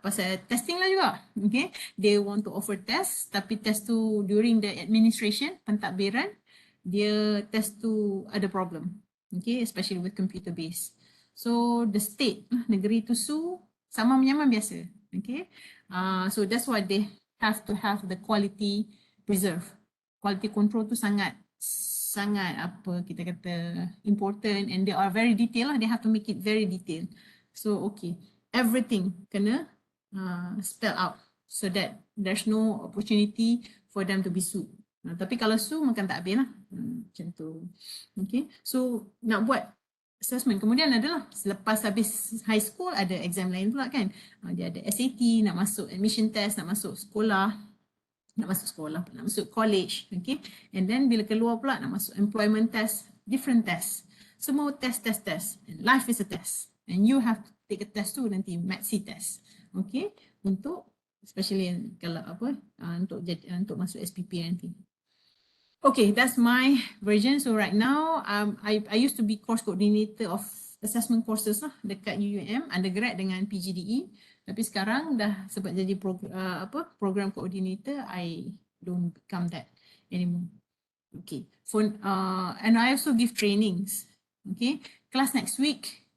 pasal testing lah juga. Okay, they want to offer test, tapi test tu during the administration, pentadbiran, dia test tu ada problem. Okay, especially with computer base. So the state, negeri tu sue, sama menyaman biasa. Okay, so that's why they have to have the quality preserve. Quality control tu sangat apa kita kata important, and they are very detailed lah. They have to make it very detailed. So okay, everything kena spell out so that there's no opportunity for them to be sued. Tapi kalau sue makan tak habis lah. Macam tu. Okay, so nak buat assessment. Kemudian adalah selepas habis high school ada exam lain pula kan. Dia ada SAT, nak masuk admission test, nak masuk sekolah, nak masuk college, okay. And then bila keluar pula nak masuk employment test, different test. Semua test. And life is a test. And you have to take a test tu nanti, MATC test. Okay. Untuk, especially kalau apa, untuk masuk SPP nanti. Okay, that's my version. So right now, I used to be course coordinator of assessment courses lah dekat UUM, undergrad dengan PGDE. Tapi sekarang dah sebab jadi program coordinator, I don't become that anymore. Okay, and I also give trainings. Okay, class next week.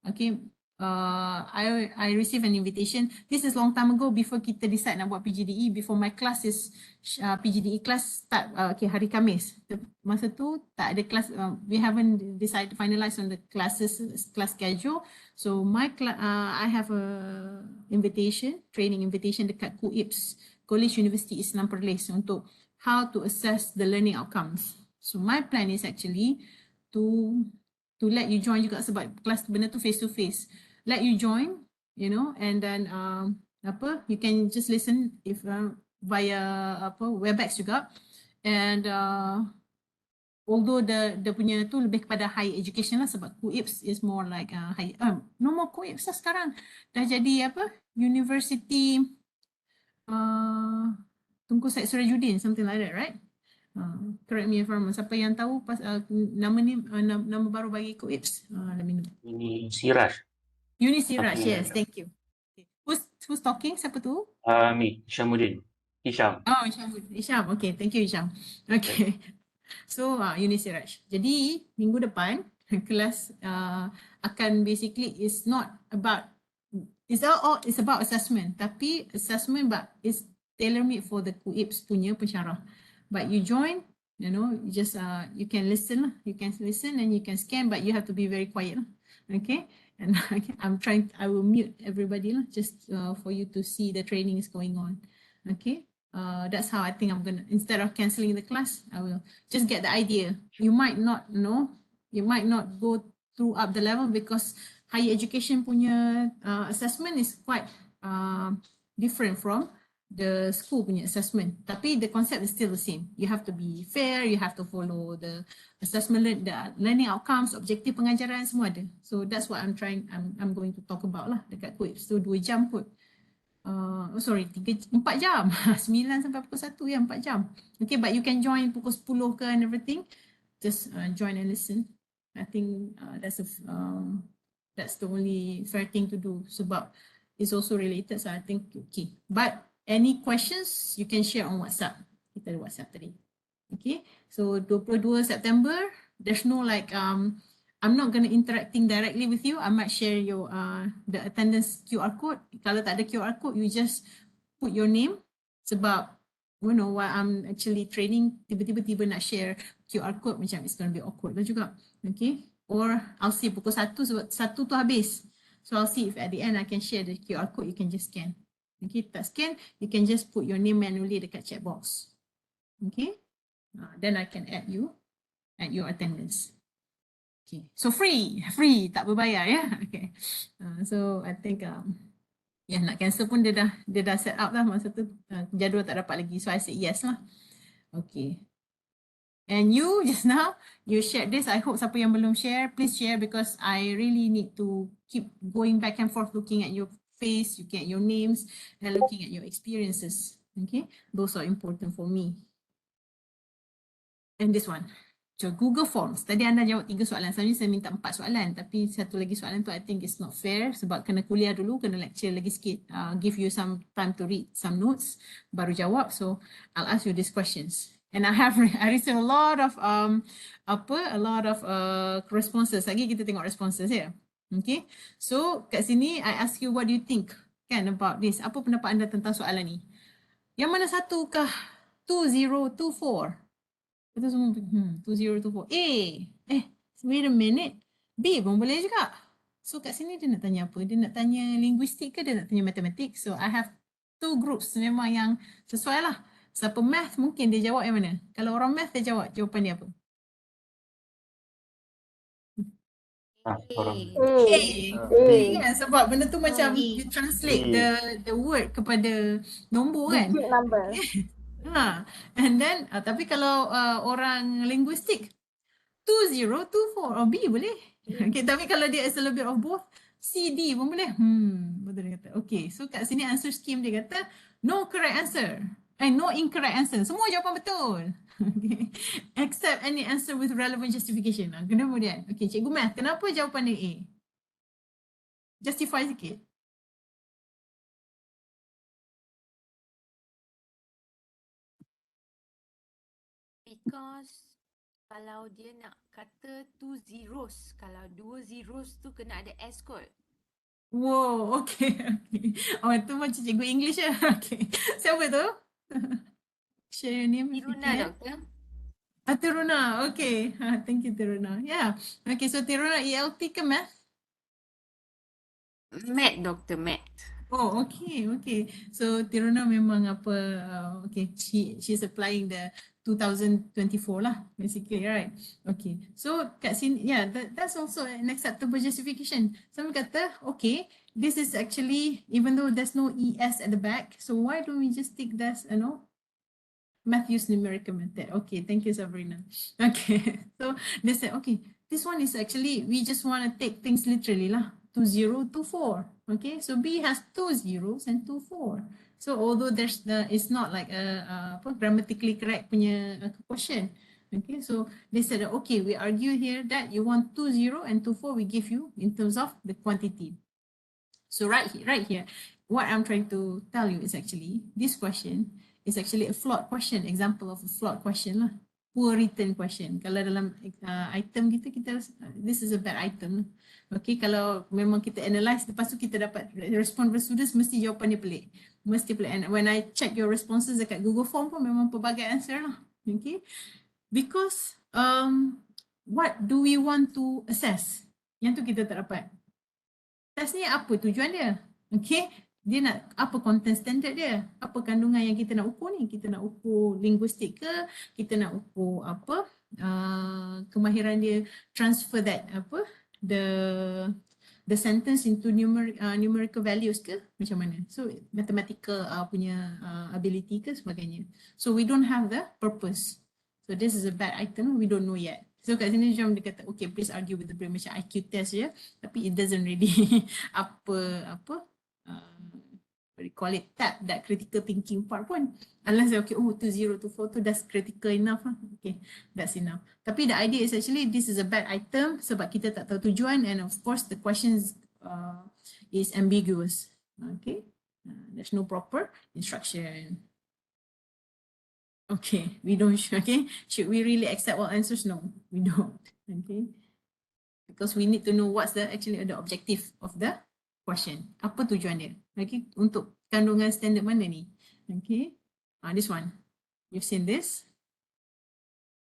Okay, I received an invitation. This is long time ago before kita decide nak buat PGDE. Before my class is PGDE class start. Okay, hari Khamis. Masa tu tak ada class. We haven't decided finalize on the class schedule. So I have a training invitation dekat KUIPS, College University Islam Perlis, untuk how to assess the learning outcomes. So my plan is actually to let you join juga sebab kelas benda tu face to face. Let you join, you know, and then you can just listen if via Webex juga. And although the punya tu lebih kepada higher education lah sebab KUIPS is more like no more KUIPS lah sekarang. Dah jadi university Tunku Syed Surajuddin, something like that, right? Correct me if I'm wrong. Siapa yang tahu nama ni nama baru bagi KUIPS? Let me know. Ini Siraj. Uni Siraj, yes, thank you. Okay. Who's talking? Siapa tu? Me, Hishamuddin. Hisham. Oh, Hisham. Okay, thank you Hisham. Okay. So Uni Siraj. Jadi minggu depan kelas akan basically it's about assessment, tapi assessment but it's tailor-made for the KUIPS punya pensyarah. But you join, you know, you just you can listen and you can scan, but you have to be very quiet, okay? And I will mute everybody just for you to see the training is going on, okay? That's how I think I'm gonna, instead of cancelling the class, I will just get the idea. You might not know, you might not go through up the level because higher education punya assessment is quite different from the school punya assessment. Tapi the concept is still the same. You have to be fair, you have to follow the assessment, the learning outcomes, objektif pengajaran, semua ada. So that's what I'm going to talk about lah dekat KUIPS. So 2 jam kot. 4 jam. 9 sampai pukul 1 ya, 4 jam. Okay, but you can join pukul 10 ke and everything. Just join and listen. I think that's the only fair thing to do sebab it's also related, so I think okay. But any questions you can share on WhatsApp. Kita ada WhatsApp tadi. Okay, so 22 September, there's no like I'm not going to interacting directly with you. I might share your the attendance QR code. Kalau tak ada QR code, you just put your name sebab you know while I'm actually training, tiba-tiba nak share QR code macam it's going to be awkward lah juga. Okay, or I'll see pukul 1 sebab 1 tu habis. So I'll see if at the end I can share the QR code, you can just scan. Okay, tak scan, you can just put your name manually dekat chat box. Okay, then I can add your attendance. Okay, so free, tak berbayar ya. Okay, so I think nak cancel pun dia dah set up lah masa tu, jadual tak dapat lagi, so I say yes lah. Okay. And you just now, you shared this. I hope siapa yang belum share, please share because I really need to keep going back and forth looking at your face, looking at your names, and looking at your experiences. Okay, those are important for me. And this one, so Google Forms. Tadi anda jawab 3 soalan. Sebenarnya saya minta 4 soalan. Tapi satu lagi soalan tu I think it's not fair sebab kena kuliah dulu, kena lecture lagi sikit. Give you some time to read some notes, baru jawab. So I'll ask you these questions. And I received a lot of responses. Lagi kita tengok responses ya. Okay. So kat sini I ask you what do you think kan about this? Apa pendapat anda tentang soalan ni? Yang mana satu kah 2024? Kita semua 2024. Wait a minute. B pun boleh juga. So kat sini dia nak tanya apa? Dia nak tanya linguistik ke dia nak tanya matematik? So I have 2 groups memang yang sesuai lah. Siapa math mungkin dia jawab yang mana? Kalau orang math dia jawab, jawapan dia apa? Orang Kan? Sebab benda tu macam you translate the word kepada nombor kan? Digit number. And then tapi kalau orang linguistik 2024 or B boleh. Okay, tapi kalau dia is a little bit of both, C, D pun boleh. Betul dia kata. Okay, so kat sini answer scheme dia kata no correct answer. No incorrect answer. Semua jawapan betul. Okay. Except any answer with relevant justification. Kemudian, okay, cikgu math, kenapa jawapan dia A? Justify sikit. Because kalau dia nak kata 2 zeros, kalau 2 zeros tu kena ada S kot. Wow, okay. Oh, itu macam cikgu English ya. Okay. Siapa tu? Share your name if you Tiruna, can. doktor. Tiruna, okay. Thank you, Tiruna. Yeah. Okay, so Tiruna ELT ke math? Mat, doktor, mat. Oh, okay, okay. So Tiruna memang apa, okay, she's applying the 2024 lah, basically, right? Okay, so kat sini, yeah, that's also an acceptable justification. Some kata, okay, this is actually, even though there's no ES at the back, so why don't we just take this, Matthew's numerical method. Okay, thank you, Sabrina. Okay, so they said, okay, this one is actually, we just want to take things literally lah. 2024. Okay, so B has 2 zeros and 2 4. So although it's not like a grammatically correct punya question. Okay, so they said, okay, we argue here that you want 2 0 and 2 4 we give you in terms of the quantity. So right here, what I'm trying to tell you is actually this question is actually a flawed question, example of a flawed question lah. Poor written question. Kalau dalam item kita this is a bad item. Okay, kalau memang kita analyse, lepas tu kita dapat respond from students, mesti jawapan dia pelik. Mesti pelik. And when I check your responses dekat Google Form pun memang pelbagai answer lah. Okay, because what do we want to assess? Yang tu kita tak dapat. Test ni apa tujuan dia? Okay, dia nak apa content standard dia? Apa kandungan yang kita nak ukur ni? Kita nak ukur linguistik ke? Kita nak ukur apa? Kemahiran dia transfer that apa? The sentence into numerical values ke? Macam mana? So mathematical punya ability ke sebagainya. So we don't have the purpose. So this is a bad item. We don't know yet. So kat sini macam dia kata, okay, please argue with the brain macam IQ test je, tapi it doesn't really what do you call it, tap that critical thinking part pun. Unless okay, 2024 tu that's critical enough lah. Okay, that's enough. Tapi the idea is actually this is a bad item sebab kita tak tahu tujuan, and of course the questions is ambiguous. Okay, there's no proper instruction. Okay, we don't, okay. Should we really accept all answers? No, we don't, okay. Because we need to know what's the objective of the question. Apa tujuan dia? Okay, untuk kandungan standard mana ni? Okay, this one. You've seen this?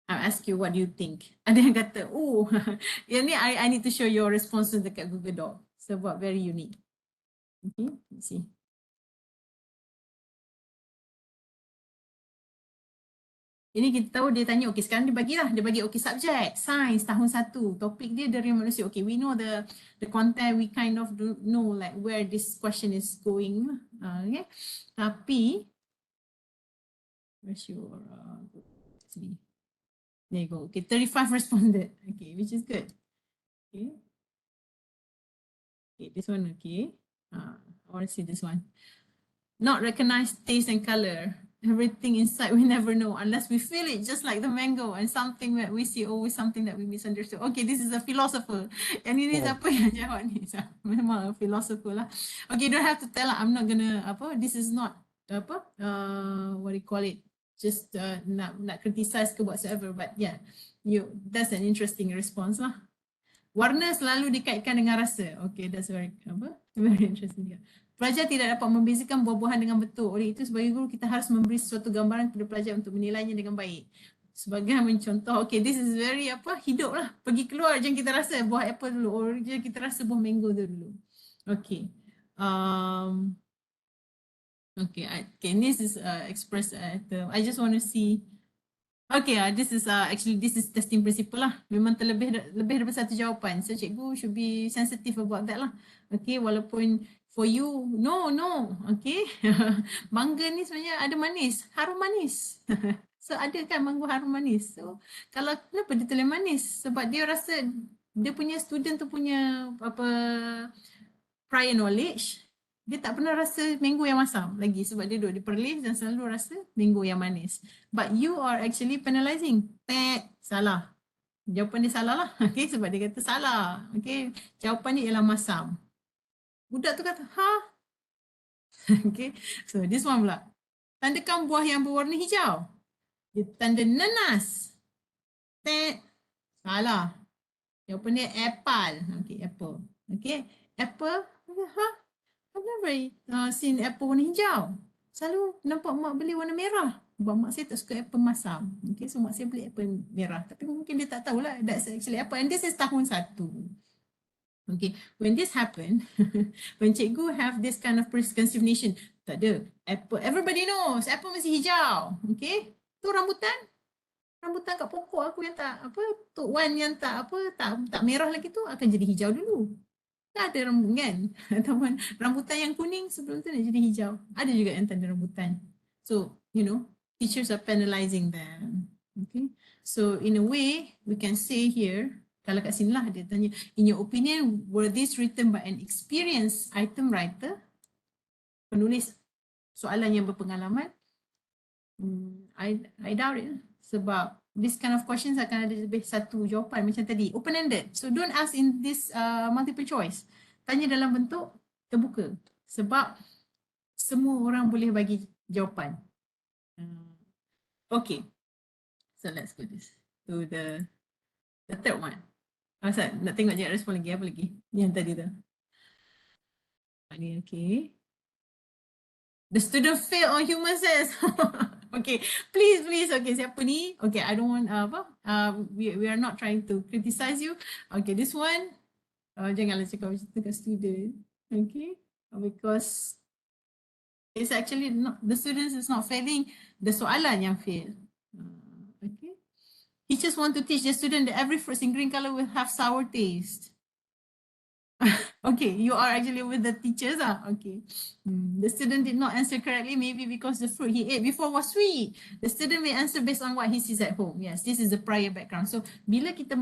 I'll ask you what do you think. Ada yang kata, oh, yang ni I need to show your responses dekat Google Doc. Sebab very unique. Okay, let's see. Ini kita tahu dia tanya, okay sekarang dia bagi okay subject, science tahun 1, topik dia dari manusia. Okay, we know the content, we kind of know like where this question is going. Okay, tapi where's your sini. There you go. Okay, 35 responded. Okay, which is good. Okay. Okay, this one okay. I want to see this one. Not recognize taste and color. Everything inside we never know unless we feel it, just like the mango, and something that we see always something that we misunderstood. Okay, this is a philosopher. And ini siapa yang jawab ni? Memang a philosopher lah. Okay, don't have to tell lah. I'm not gonna this is not what do you call it? Just nak criticize ke whatsoever, but yeah, that's an interesting response lah. Warna selalu dikaitkan dengan rasa. Okay, that's very interesting juga. Pelajar tidak dapat membezakan buah-buahan dengan betul. Oleh itu, sebagai guru kita harus memberi suatu gambaran kepada pelajar untuk menilainya dengan baik. Sebagai mencontoh, okay, this is very hidup lah. Pergi keluar, jangan kita rasa buah apple dulu. Or jangan kita rasa buah mango dulu. Okay. Okay, this is expressed I just want to see. Okay, this is testing principle lah. Memang lebih daripada satu jawapan. So cikgu should be sensitive about that lah. Okay, walaupun for you, no. Okay, mangga ni sebenarnya ada manis, harum manis. So ada kan mangga harum manis. So kalau kenapa dia tulis manis? Sebab dia rasa dia punya student tu punya prior knowledge. Dia tak pernah rasa mango yang masam lagi sebab dia duduk di Perlis dan selalu rasa mango yang manis. But you are actually penalizing. Salah. Jawapan dia salah lah. Okay, sebab dia kata salah. Okay, jawapan dia ialah masam. Budak tu kata, Okay, so this one pula. Tandakan buah yang berwarna hijau. Dia tanda nanas. Salah. Jawapan dia apple. Okay, apple. Okay, apple. I've never seen apple warna hijau. Selalu nampak mak beli warna merah. Sebab mak saya tak suka apple masam. Okay, so mak saya beli apple merah. Tapi mungkin dia tak tahulah that's actually apple. And this is tahun 1. Okay, when this happen, when cikgu have this kind of preconceived notion, tak ada, apple, everybody knows, apple mesti hijau. Okay, tu rambutan kat pokok aku yang tak, Tok Wan yang tak merah lagi tu akan jadi hijau dulu. Tak ada rambut kan? Ataupun rambutan yang kuning sebelum tu nak jadi hijau. Ada juga yang tanda rambutan. So, teachers are penalizing them. Okay. So, in a way, we can say here, kalau kat sini lah dia tanya, in your opinion, were this written by an experienced item writer? Penulis soalan yang berpengalaman? I doubt it. Sebab this kind of questions akan ada lebih satu jawapan macam tadi, open-ended. So don't ask in this multiple choice. Tanya dalam bentuk terbuka. Sebab semua orang boleh bagi jawapan. Okay. So let's go to the third one. Asal nak tengok je respon lagi, apa lagi? Yang tadi tu. Ini okay. The student failed on human sense. Okay, please. Okay, siapa ni? Okay, I don't want we are not trying to criticize you. Okay, this one, janganlah cakap macam tu kat student. Okay, because it's actually not, the students is not failing, the soalan yang fail. Okay, teachers want to teach the student that every fruit in green color will have sour taste. Okay, you are actually with the teachers. Okay. The student did not answer correctly, maybe because the fruit he ate before was sweet. The student may answer based on what he sees at home. Yes, this is the prior background. So, bila kita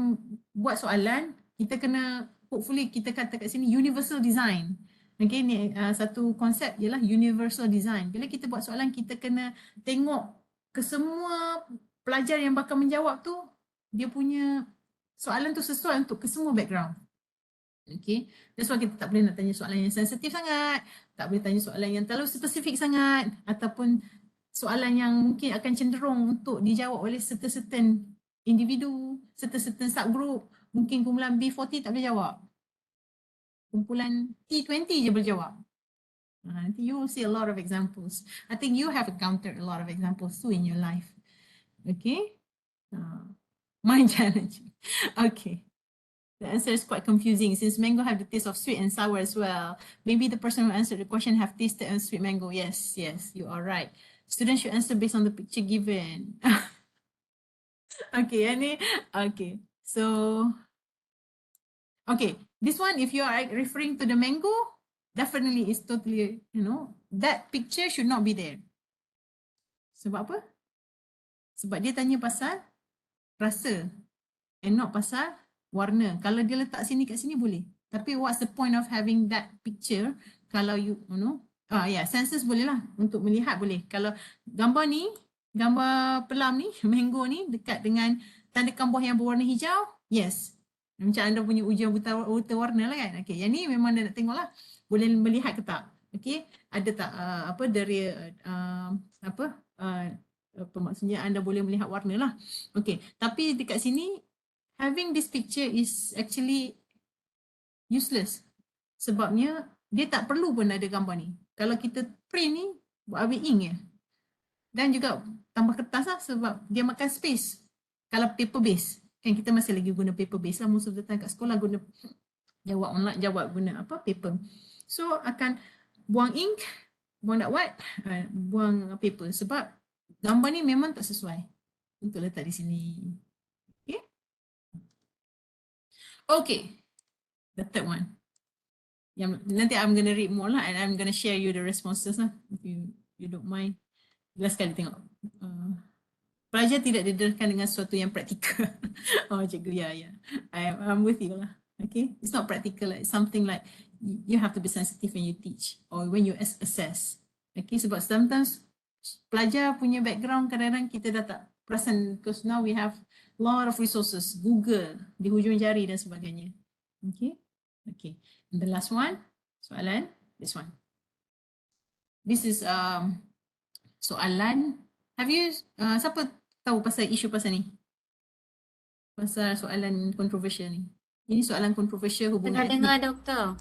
buat soalan, kita kena, hopefully kita kata kat sini universal design. Okay, ni satu konsep ialah universal design. Bila kita buat soalan, kita kena tengok ke semua pelajar yang bakal menjawab tu, dia punya soalan tu sesuai untuk ke semua background. Okay, that's why kita tak boleh nak tanya soalan yang sensitif sangat, tak boleh tanya soalan yang terlalu spesifik sangat, ataupun soalan yang mungkin akan cenderung untuk dijawab oleh certain individu, certain subgroup. Mungkin kumpulan B40 tak boleh jawab, kumpulan T20 je boleh jawab. Nanti you will see a lot of examples. I think you have encountered a lot of examples too in your life. Okay, mind challenging. Okay. The answer is quite confusing since mango have the taste of sweet and sour as well. Maybe the person who answered the question have tasted a sweet mango. Yes, you are right. Students should answer based on the picture given. Okay, ini okay. So okay, this one if you are referring to the mango, definitely is totally, that picture should not be there. Sebab apa? Sebab dia tanya pasal rasa and not pasal warna. Kalau dia letak sini kat sini boleh. Tapi what's the point of having that picture kalau senses boleh lah untuk melihat boleh. Kalau gambar ni, gambar pelam ni, mango ni dekat dengan tanda kambah yang berwarna hijau, yes. Macam anda punya ujian buta warna lah kan. Okay, yang ni memang anda nak tengok lah. Boleh melihat ke tak? Okay, ada tak apa maksudnya anda boleh melihat warna lah. Okay, tapi dekat sini having this picture is actually useless. Sebabnya dia tak perlu pun ada gambar ni. Kalau kita print ni, buat ambil ink je. Dan juga tambah kertas lah sebab dia makan space. Kalau paper base, kan kita masih lagi guna paper base lah. Most of the time kat sekolah guna jawab online, jawab guna paper. So akan buang ink, buang buang paper sebab gambar ni memang tak sesuai untuk letak di sini. Okay. Okay. The third one. Nanti I'm going to read more lah and I'm going to share you the responses lah. If you don't mind. Last kali tengok. Pelajar tidak didedahkan dengan sesuatu yang praktikal. Oh cikgu, ya. I'm with you lah. Okay. It's not practical. It's something like you have to be sensitive when you teach or when you assess. Okay. Sebab sometimes pelajar punya background kadang-kadang kita dah tak perasan because now we have a lot of resources. Google di hujung jari dan sebagainya. Okay. Okay. And the last one, soalan, this one. This is soalan. Have you, siapa tahu pasal isu pasal ni? Pasal soalan kontroversial ni. Ini soalan kontroversial hubungan. Pernah dengar doktor?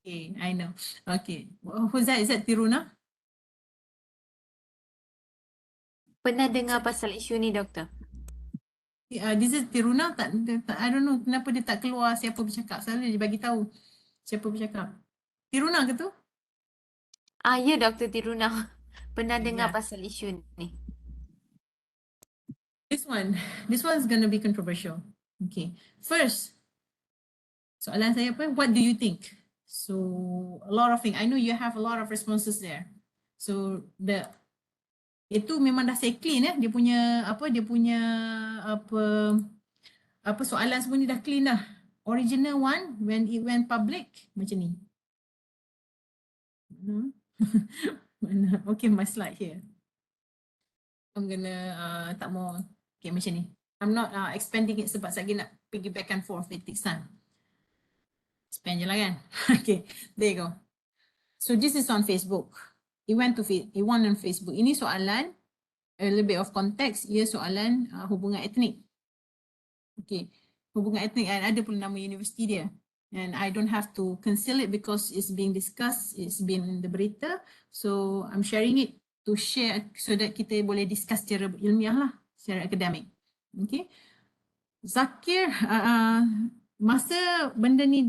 Okay, I know. Okay. Who's that? Is that Tiruna? Pernah dengar pasal isu ni doktor? This is Tiruna. I don't know kenapa dia tak keluar siapa bercakap. Selalu dia bagi tahu siapa bercakap. Tiruna ke tu? Ya Dr. Tiruna. Pernah dengar Yeah. pasal isu ni. This one is going to be controversial. Okay. First, soalan saya apa? What do you think? So, a lot of things. I know you have a lot of responses there. So, itu memang dah say clean dia punya soalan semua ni dah clean dah. Original one when it went public macam ni. Mana? Okay, my slide here. I'm gonna tak mau okay macam ni. I'm not expanding it sebab saya nak pergi back and forth, it takes time. Expand je lah kan. Okay, there you go. So this is on Facebook. It went on Facebook. Ini soalan, a little bit of context, ia soalan hubungan etnik. Okay, hubungan etnik and ada pun nama universiti dia. And I don't have to conceal it because it's being discussed, it's been in the berita. So I'm sharing it to share so that kita boleh discuss secara ilmiah lah, secara akademik. Okay. Zakir, masa benda ni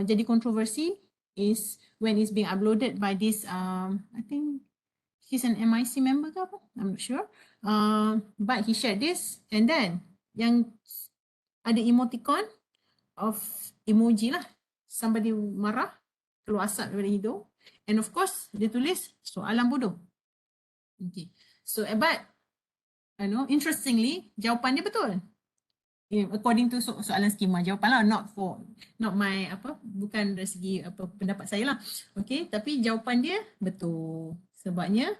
jadi kontroversi is when it's being uploaded by this, I think he's an MIC member ke apa? I'm not sure. But he shared this and then yang ada emoticon of emoji lah. Somebody marah, keluar asap daripada hidung. And of course, dia tulis soalan bodoh. Okay. So, but, interestingly, jawapan dia betul. According to soalan skema, jawapan lah, not my, bukan dari segi pendapat saya lah. Okay, tapi jawapan dia betul. Sebabnya,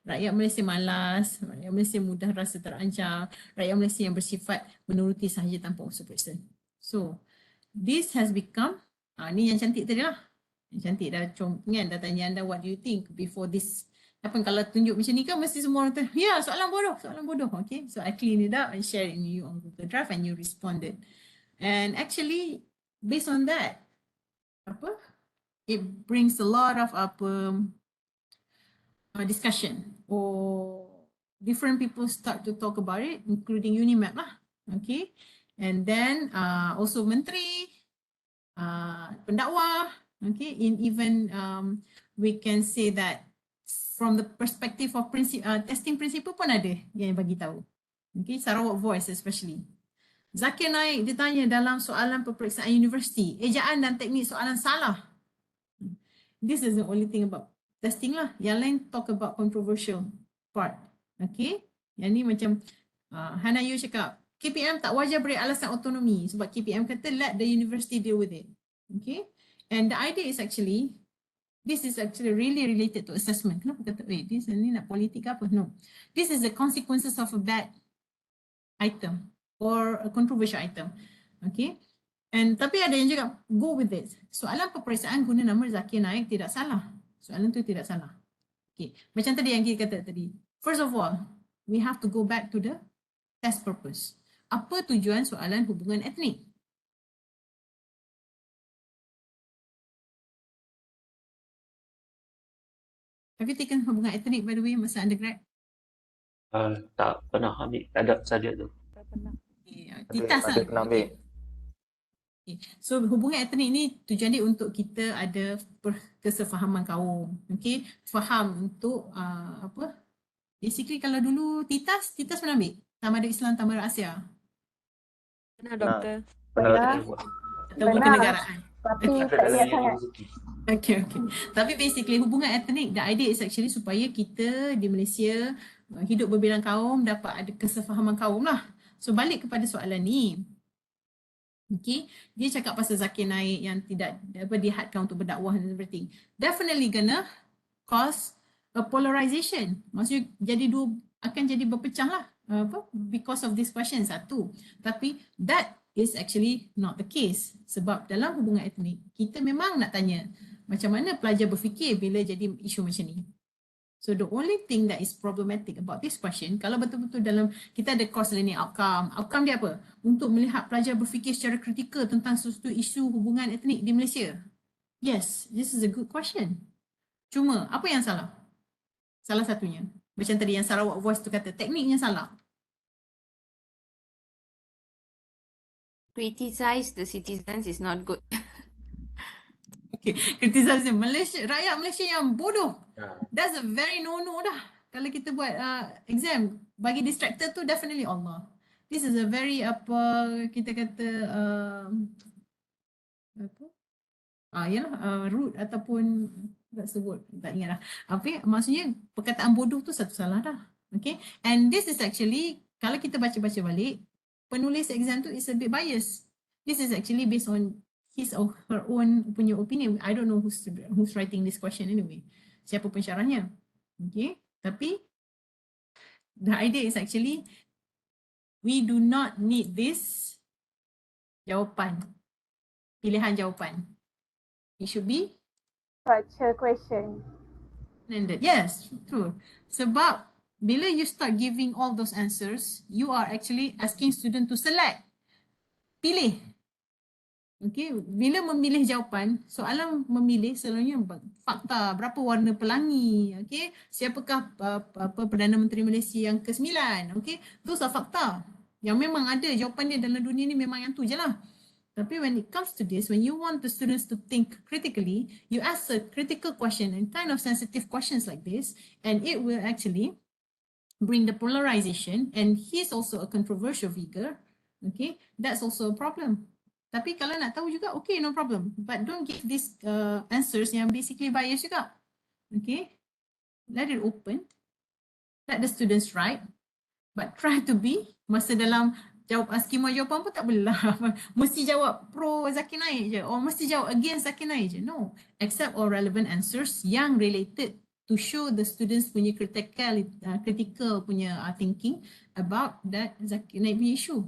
rakyat Malaysia malas, rakyat Malaysia mudah rasa terancam, rakyat Malaysia yang bersifat menuruti sahaja tanpa unsur periksa. So, this has become, ni yang cantik tadi lah. Yang cantik dah kan, dah tanya anda what do you think before this. Apa kalau tunjuk macam ni kan mesti semua orang ya soalan bodoh. Okay, so I clean it up and share it in you on Google Drive and you responded. And actually, based on that, it brings a lot of discussion or different people start to talk about it, including UNIMAP lah. Okay, and then also menteri, pendakwah. Okay, even we can say that from the perspective of testing principle pun ada yang bagi tahu. Okay, Sarawak Voice especially. Zakir Naik dia tanya dalam soalan peperiksaan universiti, ejaan dan teknik soalan salah. This is the only thing about testing lah. Yang lain talk about controversial part. Okay, yang ni macam Hana Yu cakap, KPM tak wajar beri alasan autonomi sebab KPM kata let the university deal with it. Okay, and the idea is actually, this is actually really related to assessment. Kenapa kata, this ni nak politik ke apa? No. This is the consequences of a bad item or a controversial item. Okay. And tapi ada yang cakap, go with it. Soalan peperiksaan guna nama Zakir Naik tidak salah. Soalan tu tidak salah. Okay. Macam tadi yang kita kata tadi. First of all, we have to go back to the test purpose. Apa tujuan soalan hubungan etnik? Have you taken hubungan etnik by the way masa undergrad? Tak pernah ambil adab subjek tu. Titas ada pernah ambil. Okay. So hubungan etnik ni tujuan dia untuk kita ada kesefahaman kaum. Okay, faham untuk apa? Basically kalau dulu Titas pernah ambil Tamadun Islam Tamadun Asia. Pernah doktor. Pernah. Atau kenegaraan. Tapi tak ingat sangat. Okay. Tapi basically hubungan etnik, the idea is actually supaya kita di Malaysia hidup berbilang kaum dapat ada kesefahaman kaum lah. So balik kepada soalan ni. Okay, dia cakap pasal Zakir Naik yang tidak dihadkan untuk berdakwah and everything. Definitely gonna cause a polarization. Maksudnya akan jadi berpecah lah. Because of this question satu. Tapi that is actually not the case. Sebab dalam hubungan etnik, kita memang nak tanya macam mana pelajar berfikir bila jadi isu macam ni. So the only thing that is problematic about this question, kalau betul-betul dalam, kita ada course learning outcome. Outcome dia apa? Untuk melihat pelajar berfikir secara kritikal tentang sesuatu isu hubungan etnik di Malaysia. Yes, this is a good question. Cuma, apa yang salah? Salah satunya. Macam tadi yang Sarawak Voice tu kata, tekniknya salah. Criticize the citizens is not good. Okay, criticize Malaysia, rakyat Malaysia yang bodoh. That's a very no-no dah. Kalau kita buat exam, bagi distractor tu definitely Allah. This is a very kita kata rude ataupun tak sebut, tak ingat lah. Maksudnya perkataan bodoh tu satu salah dah. Okay, and this is actually, kalau kita baca-baca balik, penulis exam tu is a bit biased. This is actually based on his or her own punya opinion. I don't know who's writing this question anyway. Siapa pensyarahnya. Okay, tapi the idea is actually we do not need this jawapan, pilihan jawapan. It should be Such a question. Yes, true. Sebab bila you start giving all those answers, you are actually asking student to select. Pilih. Okay, bila memilih jawapan, soalan memilih selalunya fakta, berapa warna pelangi, okay, siapakah Perdana Menteri Malaysia yang ke-9, okay, those are fakta yang memang ada, jawapan dia dalam dunia ni memang yang tu je lah. Tapi when it comes to this, when you want the students to think critically, you ask a critical question and kind of sensitive questions like this, and it will actually bring the polarization, and he's also a controversial figure, okay, that's also a problem. Tapi kalau nak tahu juga, okay, no problem. But don't give these answers yang basically biased juga. Okay, let it open. Let the students write. But try to be, masa dalam jawab skema jawapan pun tak boleh lah. Mesti jawab pro Zakir Naik je. Or mesti jawab against Zakir Naik je. No. Accept all relevant answers yang related to show the students punya critical punya thinking about that Zakir Naik punya issue.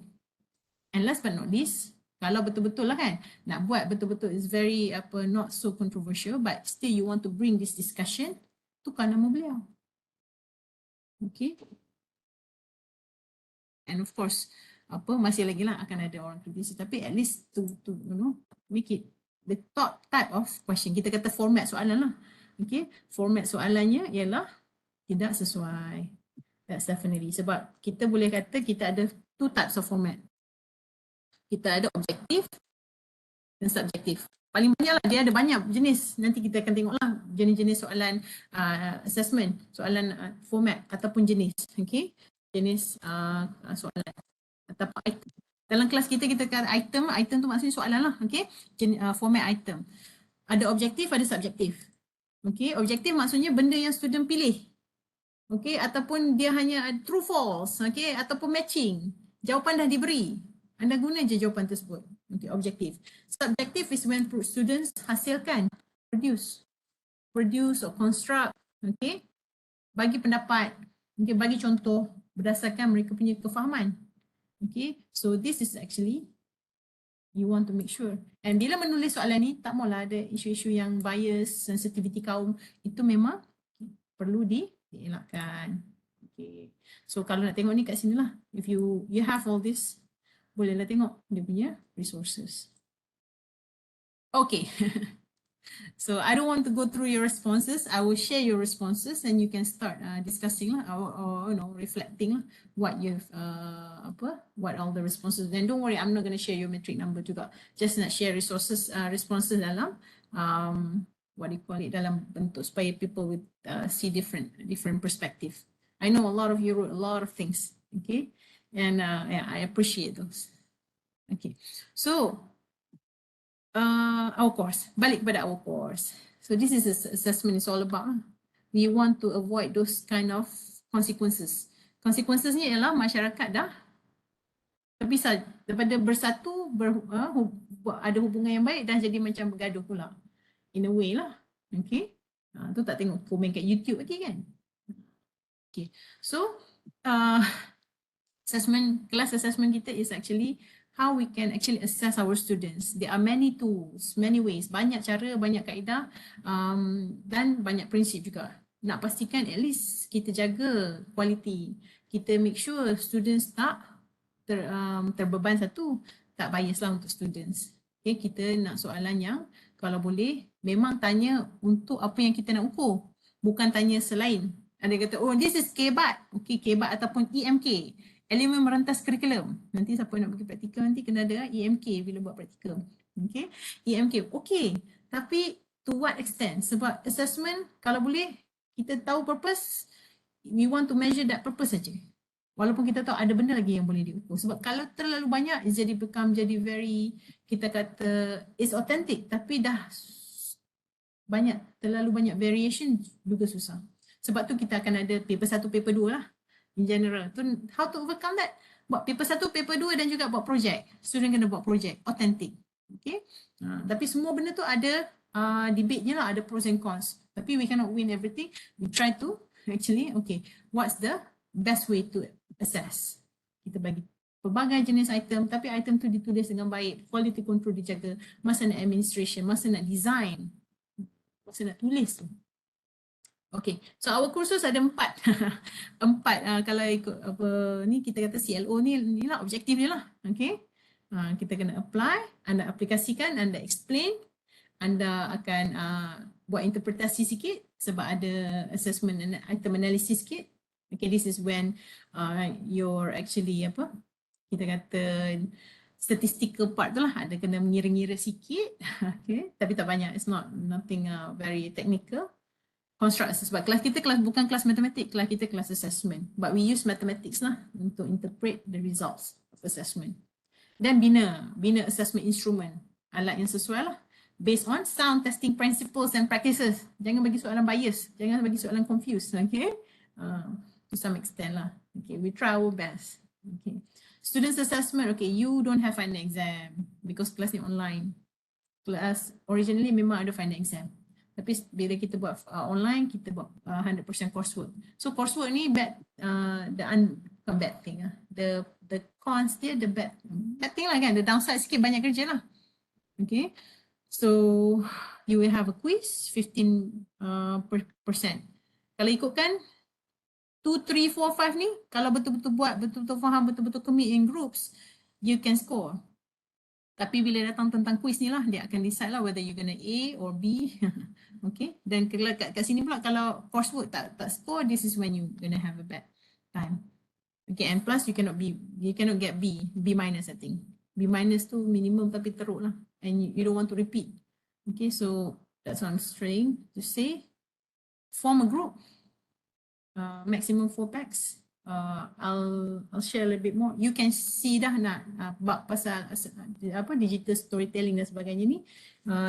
And last but not least, kalau betul-betul lah kan, nak buat betul-betul is very not so controversial, but still you want to bring this discussion, tukar nama beliau. Okay. And of course, masih lagi lah akan ada orang kritisi, tapi at least to make it the top type of question. Kita kata format soalan lah. Okay, format soalannya ialah tidak sesuai. That's definitely. Sebab kita boleh kata kita ada two types of format. Kita ada objektif dan subjektif. paling banyak lah, dia ada banyak jenis. Nanti kita akan tengok lah jenis-jenis soalan assessment, soalan format ataupun jenis. Okay, jenis soalan ataupun item. Dalam kelas kita kata item, item tu maksudnya soalan lah. Okay, format item. Ada objektif, ada subjektif. Okay, objektif maksudnya benda yang student pilih. Okay, ataupun dia hanya true false, okay, ataupun matching. Jawapan dah diberi. Anda guna je jawapan tersebut. Okay, objektif. Subjektif is when students hasilkan, produce or construct, okay, bagi pendapat, okay, bagi contoh berdasarkan mereka punya kefahaman. Okay, so this is actually you want to make sure. And bila menulis soalan ni, tak maulah ada isu-isu yang bias, sensitivity kaum, itu memang perlu dielakkan. Okay. So kalau nak tengok ni kat sini lah. If you have all this, bolehlah tengok dia punya resources. Okay. So I don't want to go through your responses. I will share your responses and you can start discussing lah, or you know, reflecting lah what you've what all the responses. Then don't worry, I'm not going to share your metric number juga. Just nak share resources responses dalam what do you call it, dalam bentuk supaya people would see different perspective. I know a lot of you wrote a lot of things, okay, and yeah, I appreciate those. Okay, so our course, balik kepada our course. So this is assessment is all about. We want to avoid those kind of consequences. Consequences ni ialah masyarakat dah terpisah daripada bersatu, ada hubungan yang baik, dah jadi macam bergaduh pula. In a way lah. Okay. Tu tak tengok komen kat YouTube lagi kan. Okay. So class assessment kita is actually how we can actually assess our students. There are many tools, many ways, banyak cara, banyak kaedah dan banyak prinsip juga. Nak pastikan at least kita jaga quality. Kita make sure students tak terbeban satu, tak bias lah untuk students. Okay, kita nak soalan yang kalau boleh memang tanya untuk apa yang kita nak ukur. Bukan tanya selain. Ada kata, oh this is KBAT. Okay, KBAT ataupun EMK. Elemen merentas kurikulum. Nanti siapa nak pergi praktikal nanti kena ada EMK bila buat praktikal. Okay, EMK. Okay, tapi to what extent? Sebab assessment kalau boleh kita tahu purpose, we want to measure that purpose saja. Walaupun kita tahu ada benda lagi yang boleh diukur. Sebab kalau terlalu banyak, jadi very, kita kata it's authentic tapi dah banyak, terlalu banyak variation juga susah. Sebab tu kita akan ada paper 1, paper 2 lah. In general, tu how to overcome that? Buat paper 1, paper 2 dan juga buat projek. Student kena buat projek, authentic. Okay. Tapi semua benda tu ada debate-nya lah, ada pros and cons. Tapi we cannot win everything. We try to actually, okay, what's the best way to assess? Kita bagi pelbagai jenis item, tapi item tu ditulis dengan baik, quality control dijaga, masa nak administration, masa nak design, masa nak tulis tu. Okay, so our kursus ada 4. 4 kalau ikut apa ni kita kata CLO ni lah objektif dia lah. Okay, kita kena apply, anda aplikasikan, anda explain, anda akan buat interpretasi sikit sebab ada assessment and item analysis sikit. Okay, this is when you're actually apa kita kata statistical part tu lah, ada kena mengira-ngira sikit. Okay, tapi tak banyak, it's nothing very technical. Construct sebab kelas kita bukan kelas matematik, kelas kita kelas assessment, but we use mathematics lah untuk interpret the results of assessment. Dan bina assessment instrument, alat yang sesuai lah based on sound testing principles and practices. Jangan bagi soalan bias, jangan bagi soalan confused. Okay, to some extent lah. Okay, we try our best. Okay, students assessment, okay, you don't have final exam because kelas ni online. Kelas originally memang ada final exam. Tapi bila kita buat online, kita buat 100% coursework. So coursework ni bukan bad thing lah. The cons dia, the bad thing lah kan. The downside sikit banyak kerja lah. Okay. So you will have a quiz 15%. Kalau ikutkan 2, 3, 4, 5 ni, kalau betul-betul buat, betul-betul faham, betul-betul commit in groups, you can score. Tapi bila datang tentang quiz ni lah, dia akan decide lah whether you gonna A or B. Okay, dan kat sini pula kalau coursework tak score, this is when you gonna have a bad time. Okay, and plus you cannot get B minus I think. B minus tu minimum tapi teruk lah. And you don't want to repeat. Okay, so that's what I'm trying to say. Form a group, maximum 4 packs. I'll share a little bit more. You can see dah nak bab pasal apa digital storytelling dan sebagainya ni.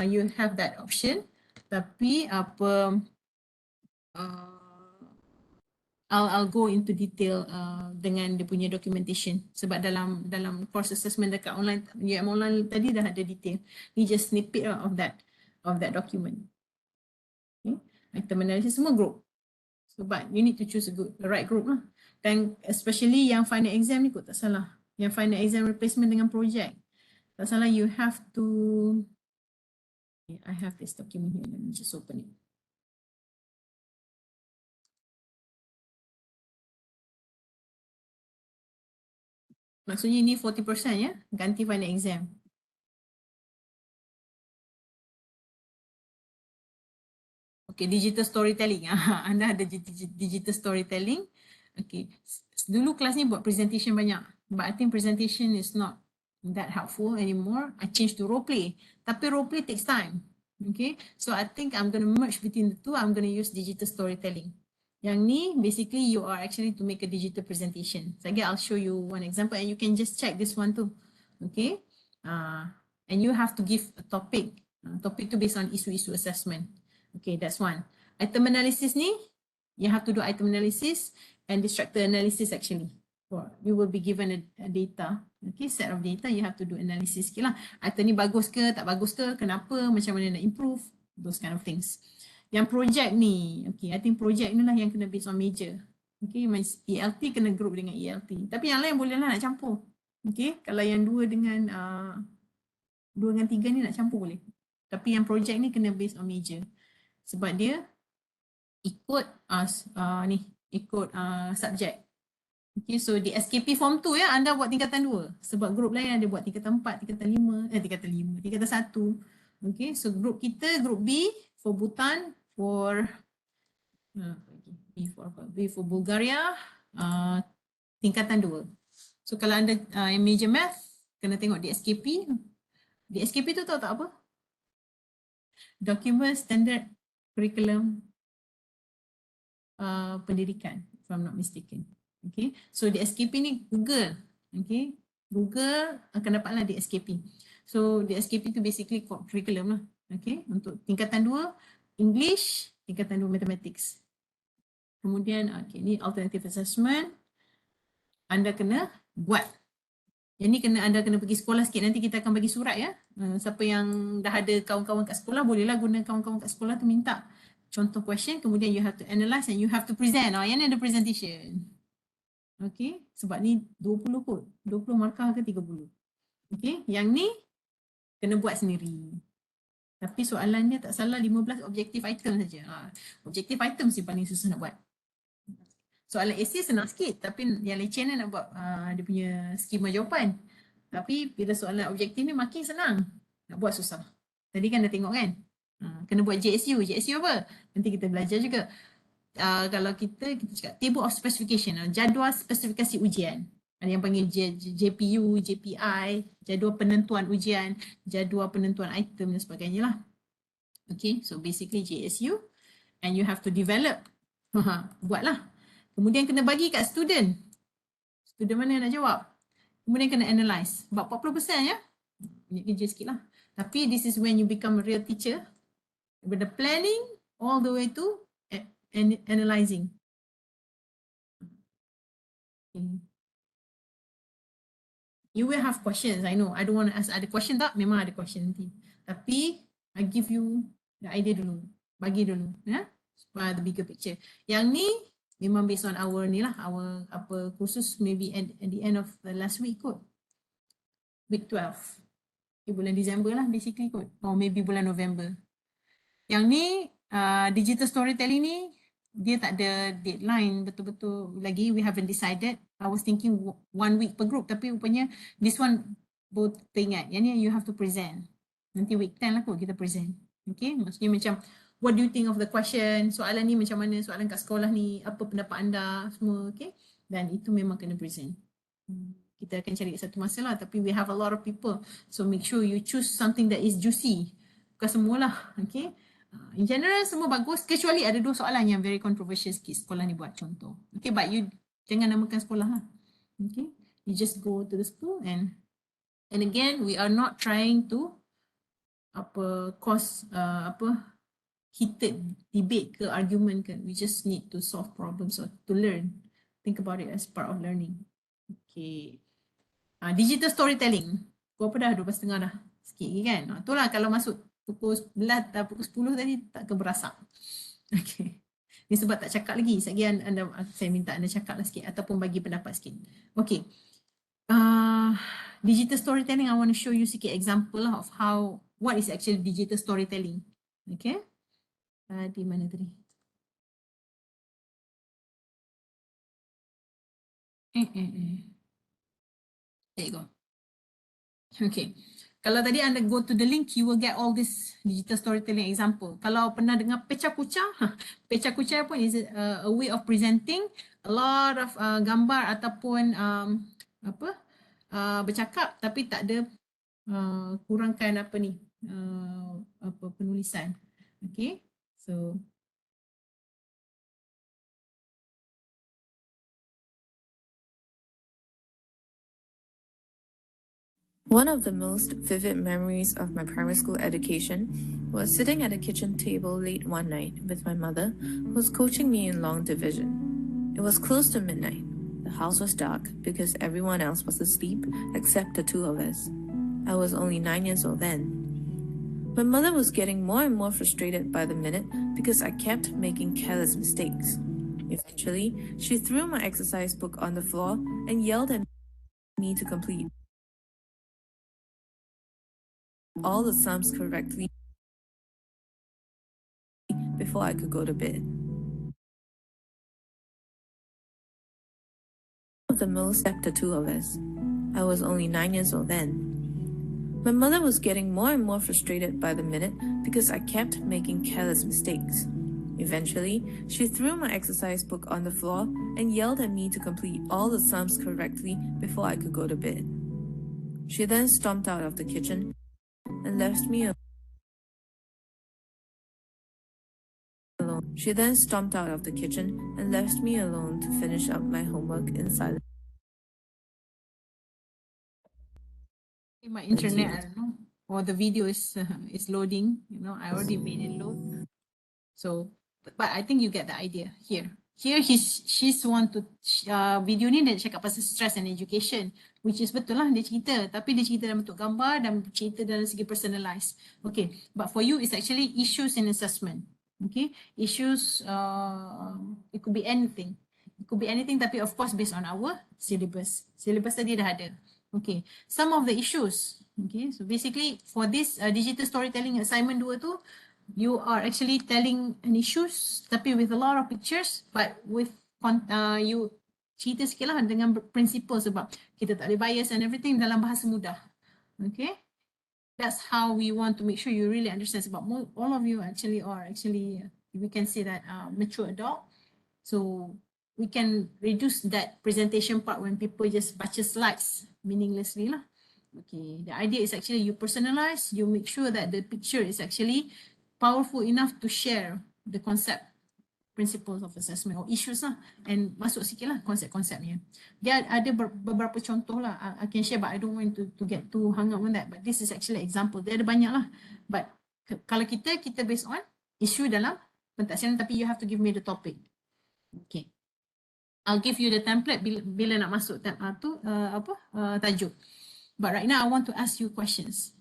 You have that option. Tapi apa I'll go into detail dengan dia punya documentation sebab dalam course assessment dekat online UM online tadi dah ada detail. Ni just snippet of that document. Okay. Item analysis semua group. So but you need to choose the right group lah. Dan especially yang final exam ni kot tak salah. Yang final exam replacement dengan project. Tak salah you have to, I have this document here, let me just open it. Maksudnya ini 40% ya, ganti final exam. Okay, digital storytelling. Anda ada digital storytelling. Okay, dulu kelas ni buat presentation banyak. But I think presentation is not that helpful anymore. I change to role play. Tapi role play takes time. Okay, so I think I'm going to merge between the two. I'm going to use digital storytelling. Yang ni basically you are actually to make a digital presentation. So again, I'll show you one example and you can just check this one too. Okay, and you have to give a topic. Topic tu based on isu-isu assessment. Okay, that's one. Item analysis ni, you have to do item analysis and distractor analysis actually. You will be given a data, okay, set of data, you have to do analysis sikit lah. Item ni bagus ke, tak bagus ke, kenapa, macam mana nak improve, those kind of things. Yang project ni, okay, I think project ni lah yang kena based on major. Okay, ELT kena group dengan ELT. Tapi yang lain boleh lah nak campur. Okay, kalau yang 2 dengan 3 ni nak campur boleh. Tapi yang project ni kena based on major. Sebab dia ikut subjek. Okay, so di SKP form 2 ya, anda buat tingkatan 2. Sebab grup lain ada buat tingkatan 4, tingkatan 1. Okay, so grup kita, grup B for Bhutan, for B for Bulgaria, tingkatan 2. So kalau anda yang major math, kena tengok di SKP. Di SKP tu tahu tak apa? Document Standard Curriculum Pendidikan, if I'm not mistaken. Okay, so di SKP ni Google, okay, Google akan dapatlah di SKP. So di SKP tu basically curriculum lah, okay, untuk tingkatan 2 English, tingkatan 2 Mathematics. Kemudian okay, ni alternative assessment, anda kena buat. Yang ni anda kena pergi sekolah sikit, nanti kita akan bagi surat ya. Siapa yang dah ada kawan-kawan kat sekolah, bolehlah guna kawan-kawan kat sekolah tu minta contoh question, kemudian you have to analyse and you have to present. Yang ni ada presentation. Okay, sebab ni 20 kot. 20 markah ke 30. Okay, yang ni kena buat sendiri. Tapi soalan dia tak salah 15 objective item saja. Objective item sih paling susah nak buat. Soalan essay senang sikit, tapi yang leceh ni nak buat dia punya skema jawapan. Tapi bila soalan objektif ni makin senang, nak buat susah. Tadi kan dah tengok kan? Kena buat JSU. JSU apa? Nanti kita belajar juga. Kalau kita cakap table of specification, jadual spesifikasi ujian. Ada yang panggil JPU, JPI, jadual penentuan ujian, jadual penentuan item dan sebagainya lah. Okay, so basically JSU and you have to develop. Buatlah. Kemudian kena bagi kat student. Student mana nak jawab. Kemudian kena analyse. About 40% ya. Banyak kerja sikit lah. Tapi this is when you become a real teacher. With the planning all the way to analysing. Okay. You will have questions, I know. I don't want to ask ada question tak? Memang ada question nanti. Tapi I give you the idea dulu. Bagi dulu. Ya? The bigger picture. Yang ni memang based on our ni lah, our kursus maybe at the end of the last week kot. Week 12. Okay, bulan Disember lah basically kot. Or maybe bulan November. Yang ni digital storytelling ni dia tak ada deadline betul-betul lagi. We haven't decided. I was thinking 1 week per group, tapi rupanya this one both teringat. Yang ni you have to present. Nanti week 10 lah kot kita present. Okay, maksudnya macam what do you think of the question? Soalan ni macam mana? Soalan kat sekolah ni, apa pendapat anda? Semua, okay? Dan itu memang kena present. Kita akan cari satu masa lah, tapi we have a lot of people. So make sure you choose something that is juicy. bukan semualah. Okay. In general semua bagus kecuali ada 2 soalan yang very controversial sikit sekolah ni buat contoh. Okay, but you jangan namakan sekolah lah. Okay, you just go to the school and again we are not trying to cause heated debate ke argument ke. We just need to solve problems or to learn. Think about it as part of learning. Okay. Digital storytelling. Pukul apa dah? 12.30 dah. Sikit lagi kan? Itulah kalau masuk pukul 11 dah pukul 10 tadi tak keberasak. Okay. Ni sebab tak cakap lagi. Sekejap saya minta anda cakap lah sikit ataupun bagi pendapat sikit. Okay. Digital storytelling, I want to show you sikit example lah of what is actually digital storytelling. Okay. Di mana tadi? There you go. Okay. Kalau tadi anda go to the link, you will get all this digital storytelling example. Kalau pernah dengar pecah kucah, pecah kucah pun is a way of presenting a lot of gambar ataupun bercakap tapi tak ada kurangkan penulisan. Okay. So one of the most vivid memories of my primary school education was sitting at a kitchen table late one night with my mother, who was coaching me in long division. It was close to midnight. The house was dark because everyone else was asleep except the two of us. I was only 9 years old then. My mother was getting more and more frustrated by the minute because I kept making careless mistakes. Eventually, she threw my exercise book on the floor and yelled at me to complete all the sums correctly before I could go to bed. The most except the two of us. I was only 9 years old then. My mother was getting more and more frustrated by the minute because I kept making careless mistakes. Eventually, she threw my exercise book on the floor and yelled at me to complete all the sums correctly before I could go to bed. She then stomped out of the kitchen and left me alone. She then stomped out of the kitchen and left me alone to finish up my homework in silence. my internet, I don't know, or the video is loading. I already made it load. So, but I think you get the idea here. Here she's want to video ni dia cakap pasal stress and education, which is betul lah dia cerita, tapi dia cerita dalam bentuk gambar dan cerita dalam segi personalized. Okay, but for you it's actually issues in assessment. Okay, issues it could be anything. It could be anything, tapi of course based on our syllabus. Syllabus tadi dah ada. Okay, some of the issues. Okay, so basically for this digital storytelling assignment 2 tu, you are actually telling an issues tapi with a lot of pictures, but with you cerita sikit lah dengan principle sebab kita tak ada bias and everything dalam bahasa mudah. Okay, that's how we want to make sure you really understand sebab all of you actually we can say that mature adult, so we can reduce that presentation part when people just baca slides meaninglessly lah. Okay, the idea is actually you personalize, you make sure that the picture is actually powerful enough to share the concept, principles of assessment or issues lah, and masuk sikit lah konsep-konsepnya. Dia ada beberapa contoh lah I can share, but I don't want to get too hung up on that, but this is actually example. Dia ada banyak lah, but kalau kita based on issue dalam pentaksiran, tapi you have to give me the topic. Okay, I'll give you the template bila nak masuk tajuk. But right now I want to ask you questions.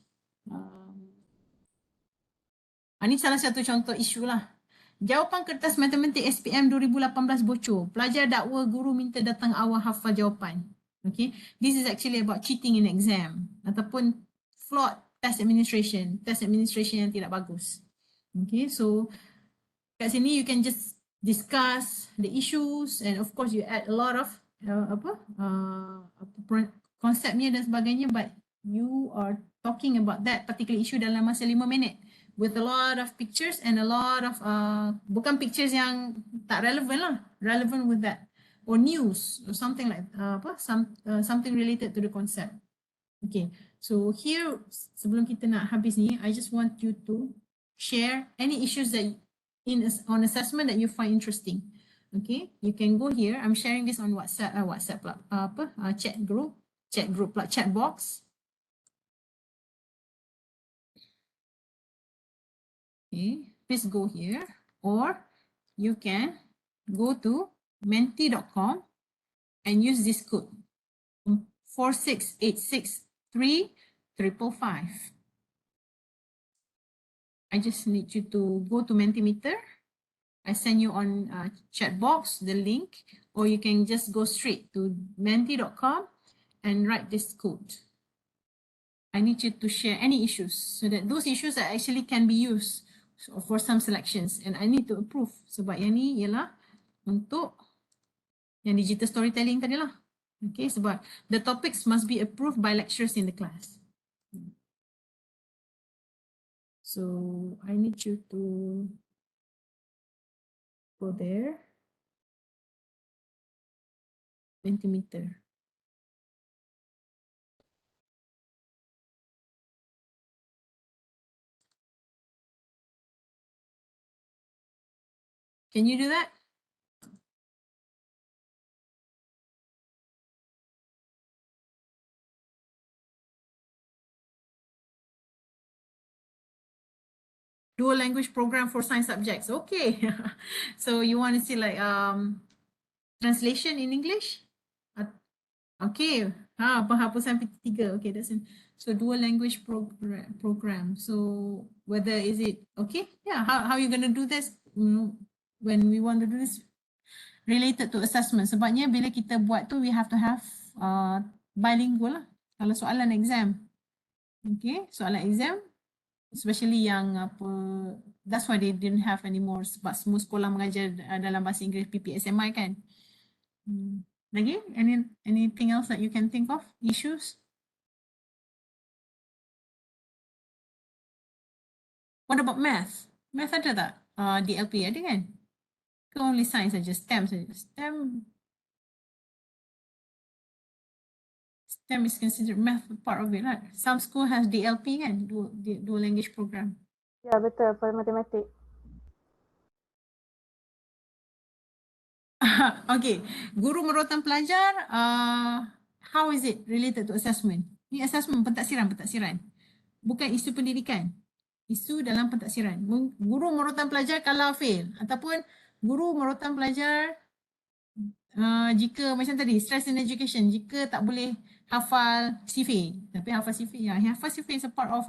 Ini salah satu contoh isu lah. Jawapan kertas matematik SPM 2018 bocor. Pelajar dakwa guru minta datang awal hafal jawapan. Okay, this is actually about cheating in exam ataupun flawed test administration yang tidak bagus. Okay, so kat sini you can just discuss the issues and of course you add a lot of konsepnya dan sebagainya, but you are talking about that particular issue dalam masa 5 minit with a lot of pictures and a lot of bukan pictures yang tak relevant lah, relevant with that or news or something like something related to the concept. Okay, so here sebelum kita nak habis ni, I just want you to share any issues that on assessment that you find interesting. Okay, you can go here. I'm sharing this on WhatsApp, chat box. Okay, please go here, or you can go to menti.com and use this code 4686355. I just need you to go to Mentimeter. I send you on chat box the link, or you can just go straight to menti.com and write this code. I need you to share any issues so that those issues that actually can be used for some selections, and I need to approve sebab yang ni ialah untuk yang digital storytelling tadi lah. Okay, sebab the topics must be approved by lecturers in the class. So I need you to go there, Mentimeter. Can you do that? Dual language program for science subjects. Okay. So you want to see like translation in English? Okay. Penghapusan PT3. Okay, that's it. So dual language program. So whether is it okay? Yeah. How you gonna do this? When we want to do this related to assessment. Sebabnya bila kita buat tu, we have to have bilingual lah. Kalau soalan exam. Okay, soalan exam. Especially yang apa, that's why they didn't have anymore sebab semua sekolah mengajar dalam bahasa Inggeris PPSMI kan. Lagi? Anything else that you can think of? Issues? What about math? Math ada tak? DLP ada kan? Ke only science saja? STEM saja? STEM is considered math part of it, right? Some school has DLP kan? Dual language program. Ya, betul. For matematik. Okay, guru merotan pelajar, how is it related to assessment? Ni assessment pentaksiran. Bukan isu pendidikan. Isu dalam pentaksiran. Guru merotan pelajar kalau fail. Ataupun guru merotan pelajar jika macam tadi, stress in education, jika tak boleh hafal CFA. Tapi hafal CFA, ya, hafal CFA is a part of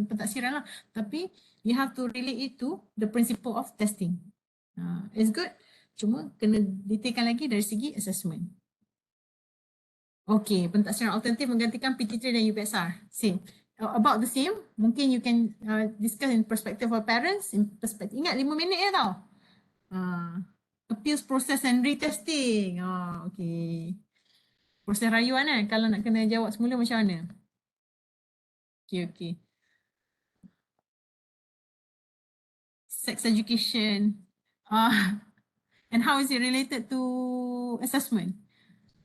pentaksiran lah. Tapi you have to relate it to the principle of testing. It's good. Cuma kena detailkan lagi dari segi assessment. Okay, pentaksiran alternatif menggantikan PT3 dan UPSR. Same. About the same. Mungkin you can discuss in perspective of parents. Ingat 5 minit je tau. Appeals process and retesting. Okay. Proses rayuan kan. Kalau nak kena jawab semula macam mana? Okay. Sex education. And how is it related to assessment?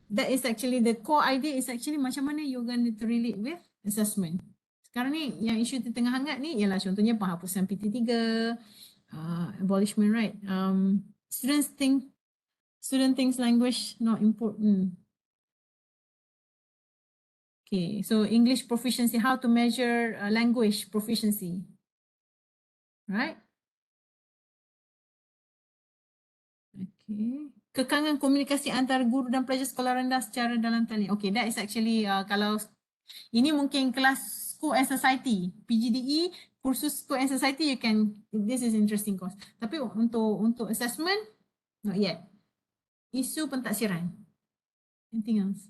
That is actually the core idea is actually macam mana you're going to relate with assessment. Sekarang ni yang isu di tengah hangat ni ialah contohnya penghapusan PT3, abolishment right. Students think language not important. Okay, so English proficiency, how to measure language proficiency, right? Okay. Kekangan komunikasi antara guru dan pelajar sekolah rendah secara dalam talian. Okay, that is actually kalau ini mungkin kelas School and Society, PGDE, kursus School and Society, you can, this is interesting course. Tapi untuk assessment, not yet. Isu pentaksiran. Anything else?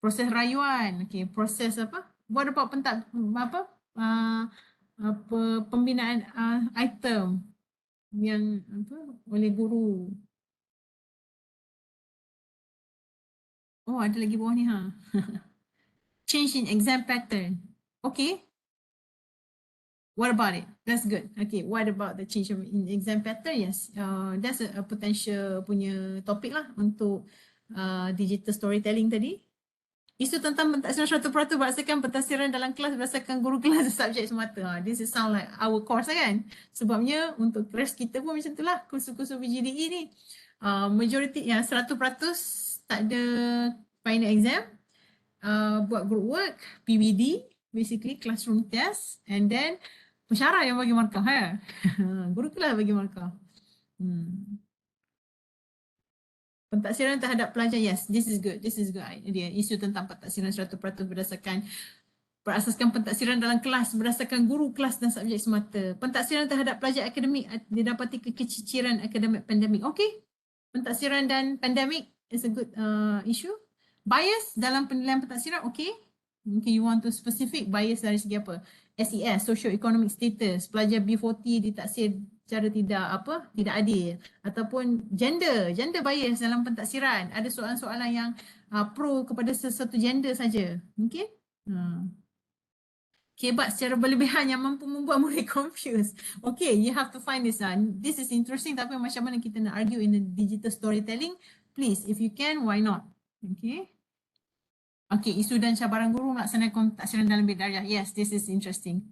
Proses rayuan. Okay, proses apa? What about pembinaan item yang oleh guru. Oh, ada lagi bawah ni ha. Change in exam pattern. Okay. What about it? That's good. Okay, what about the change in exam pattern? Yes, that's a potential punya topik lah untuk digital storytelling tadi. Isu tentang pentadsiran 100% berdasarkan pentadsiran dalam kelas berdasarkan guru kelas dan subjek semata. This is sound like our course kan. Sebabnya untuk kelas kita pun macam itulah kursus-kursus PGDE ni. Majority yang 100% tak ada final exam. Buat group work, PBD, basically classroom test, and then pensyarah yang bagi markah. Guru kelas bagi markah. Pentadsiran terhadap pelajar, yes, this is good idea. Isu tentang pentadsiran 100% berasaskan pentadsiran dalam kelas berdasarkan guru kelas dan subjek semata. Pentadsiran terhadap pelajar akademik didapati kekeciciran akademik pandemik. Okay, pentadsiran dan pandemik is a good issue. Bias dalam penilaian pentadsiran, okay. Mungkin you want to specific bias dari segi apa? SES, socio-economic status, pelajar B40 ditaksir cara tidak adil, ataupun gender bias dalam pentadsiran. Ada soalan-soalan yang pro kepada sesuatu gender saja. Mungkin kebat secara berlebihan yang mampu membuat murid confused. Okay, you have to find this. This is interesting, tapi macam mana kita nak argue in the digital storytelling? Please, if you can, why not? Okay. Okay, isu dan cabaran guru melaksanakan pentadsiran dalam bilik darjah. Yes, this is interesting.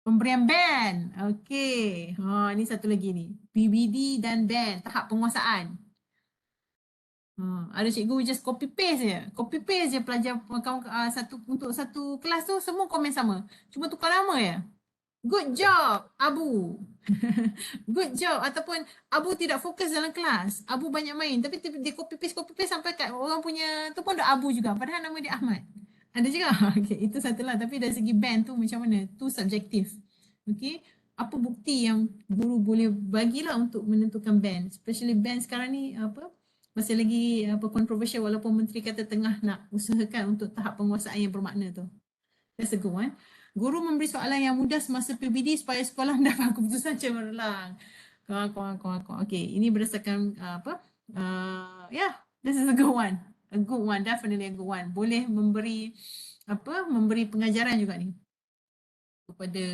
Pemberian ban. Okay. Ini satu lagi ni. PBD dan ban, tahap penguasaan. Ada cikgu just copy paste je. Copy paste je pelajar untuk satu kelas tu semua komen sama. Cuma tukar nama je. Good job, Abu. Good job. Ataupun Abu tidak fokus dalam kelas. Abu banyak main. Tapi dia copy paste sampai kat orang punya tu pun ada Abu juga. Padahal nama dia Ahmad. Ada juga. Okay, itu satulah. Tapi dari segi band tu macam mana? Tu subjektif. Okay. Apa bukti yang guru boleh bagilah untuk menentukan band? Especially band sekarang ni masih lagi controversial walaupun menteri kata tengah nak usahakan untuk tahap penguasaan yang bermakna tu. That's a good one. Guru memberi soalan yang mudah semasa PBD supaya sekolah mendapat keputusan cemerlang. Okay, ini berdasarkan yeah, this is a good one. A good one, definitely a good one. Boleh memberi pengajaran juga ni. Kepada,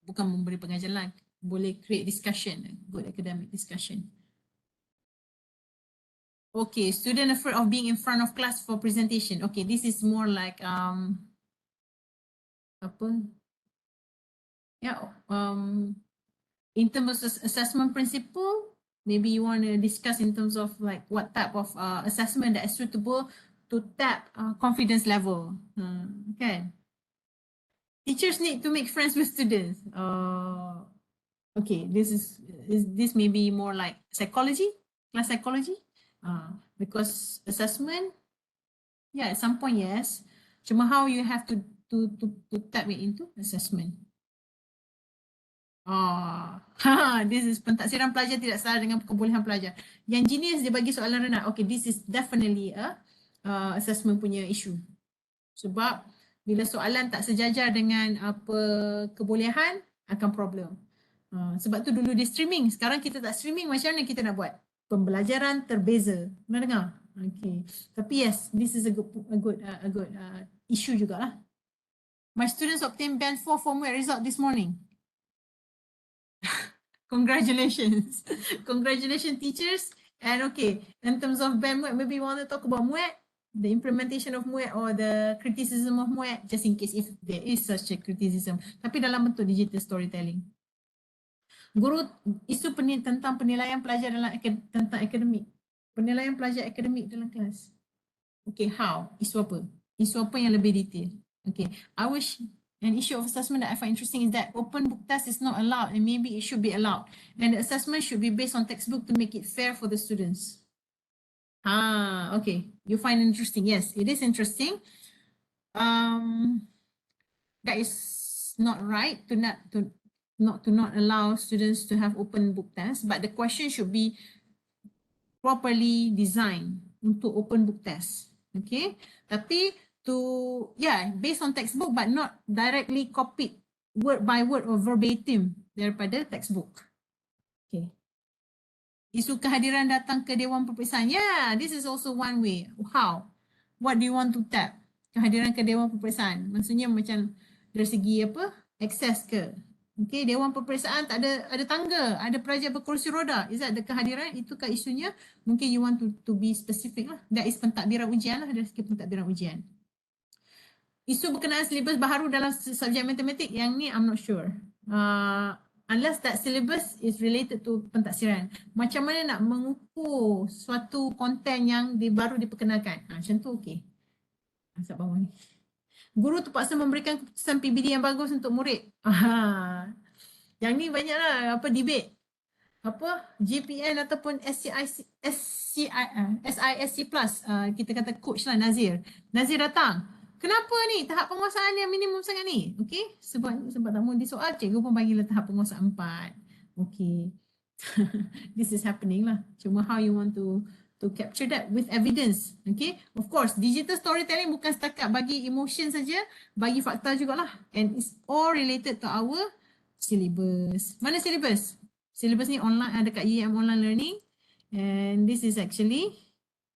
bukan memberi pengajaran, boleh create discussion, good academic discussion. Okay, student afraid of being in front of class for presentation. Okay, this is more like in terms of assessment principle, maybe you want to discuss in terms of like what type of assessment that is suitable to tap confidence level. Okay. Teachers need to make friends with students. Okay, this may be more like psychology, class psychology, because assessment, yeah, at some point yes. Cuma how you have to tap it into assessment. This is pentadsiran pelajar tidak salah dengan kebolehan pelajar. Yang genius dia bagi soalan rendah. Okay, this is definitely a assessment punya issue. Sebab bila soalan tak sejajar dengan apa kebolehan, akan problem. Sebab tu dulu dia streaming. Sekarang kita tak streaming, macam mana kita nak buat? Pembelajaran terbeza. Pernah dengar? Okay. Tapi yes, this is a good issue jugalah. My students obtained band 4 from where result this morning. Congratulations. Congratulations teachers. And okay, in terms of band MUET, maybe you want to talk about MUET, the implementation of MUET or the criticism of MUET, just in case if there is such a criticism. Tapi dalam bentuk digital storytelling. Guru, isu tentang penilaian pelajar tentang akademik. Penilaian pelajar akademik dalam kelas. Okay, how? Isu apa? Isu apa yang lebih detail? Okay, I wish an issue of assessment that I find interesting is that open book test is not allowed and maybe it should be allowed. And the assessment should be based on textbook to make it fair for the students. Okay, you find it interesting. Yes, it is interesting. That is not right to not allow students to have open book test, but the question should be properly designed untuk open book test. Okay, tapi based on textbook but not directly copied word by word or verbatim daripada textbook. Okay. Isu kehadiran datang ke Dewan Peperiksaan. Yeah, this is also one way. How? What do you want to tap? Kehadiran ke Dewan Peperiksaan. Maksudnya macam dari segi apa? Akses ke? Okay, Dewan Peperiksaan tak ada tangga, ada pelajar berkerusi roda. Is that the kehadiran? Itukah isunya? Mungkin you want to be specific lah. That is pentadbiran ujian lah, dari segi pentadbiran ujian. Isu berkenaan silibus baharu dalam subjek matematik, yang ni I'm not sure. Unless that syllabus is related to pentaksiran. Macam mana nak mengukur suatu konten yang baru diperkenalkan? Macam tu okey. Asap bawah ni. Guru terpaksa memberikan keputusan PBD yang bagus untuk murid. Yang ni banyaklah debate. GPN ataupun SISC plus. Kita kata coach lah, Nazir. Nazir datang. Kenapa ni tahap penguasaan yang minimum sangat ni? Okey, sebab tak mahu disoal, cikgu pun bagilah tahap penguasaan 4. Okey. This is happening lah. Cuma how you want to capture that with evidence. Okay, of course digital storytelling bukan setakat bagi emotion saja, bagi fakta jugalah, and it's all related to our syllabus. Mana syllabus? Syllabus ni online, dekat UM online learning, and this is actually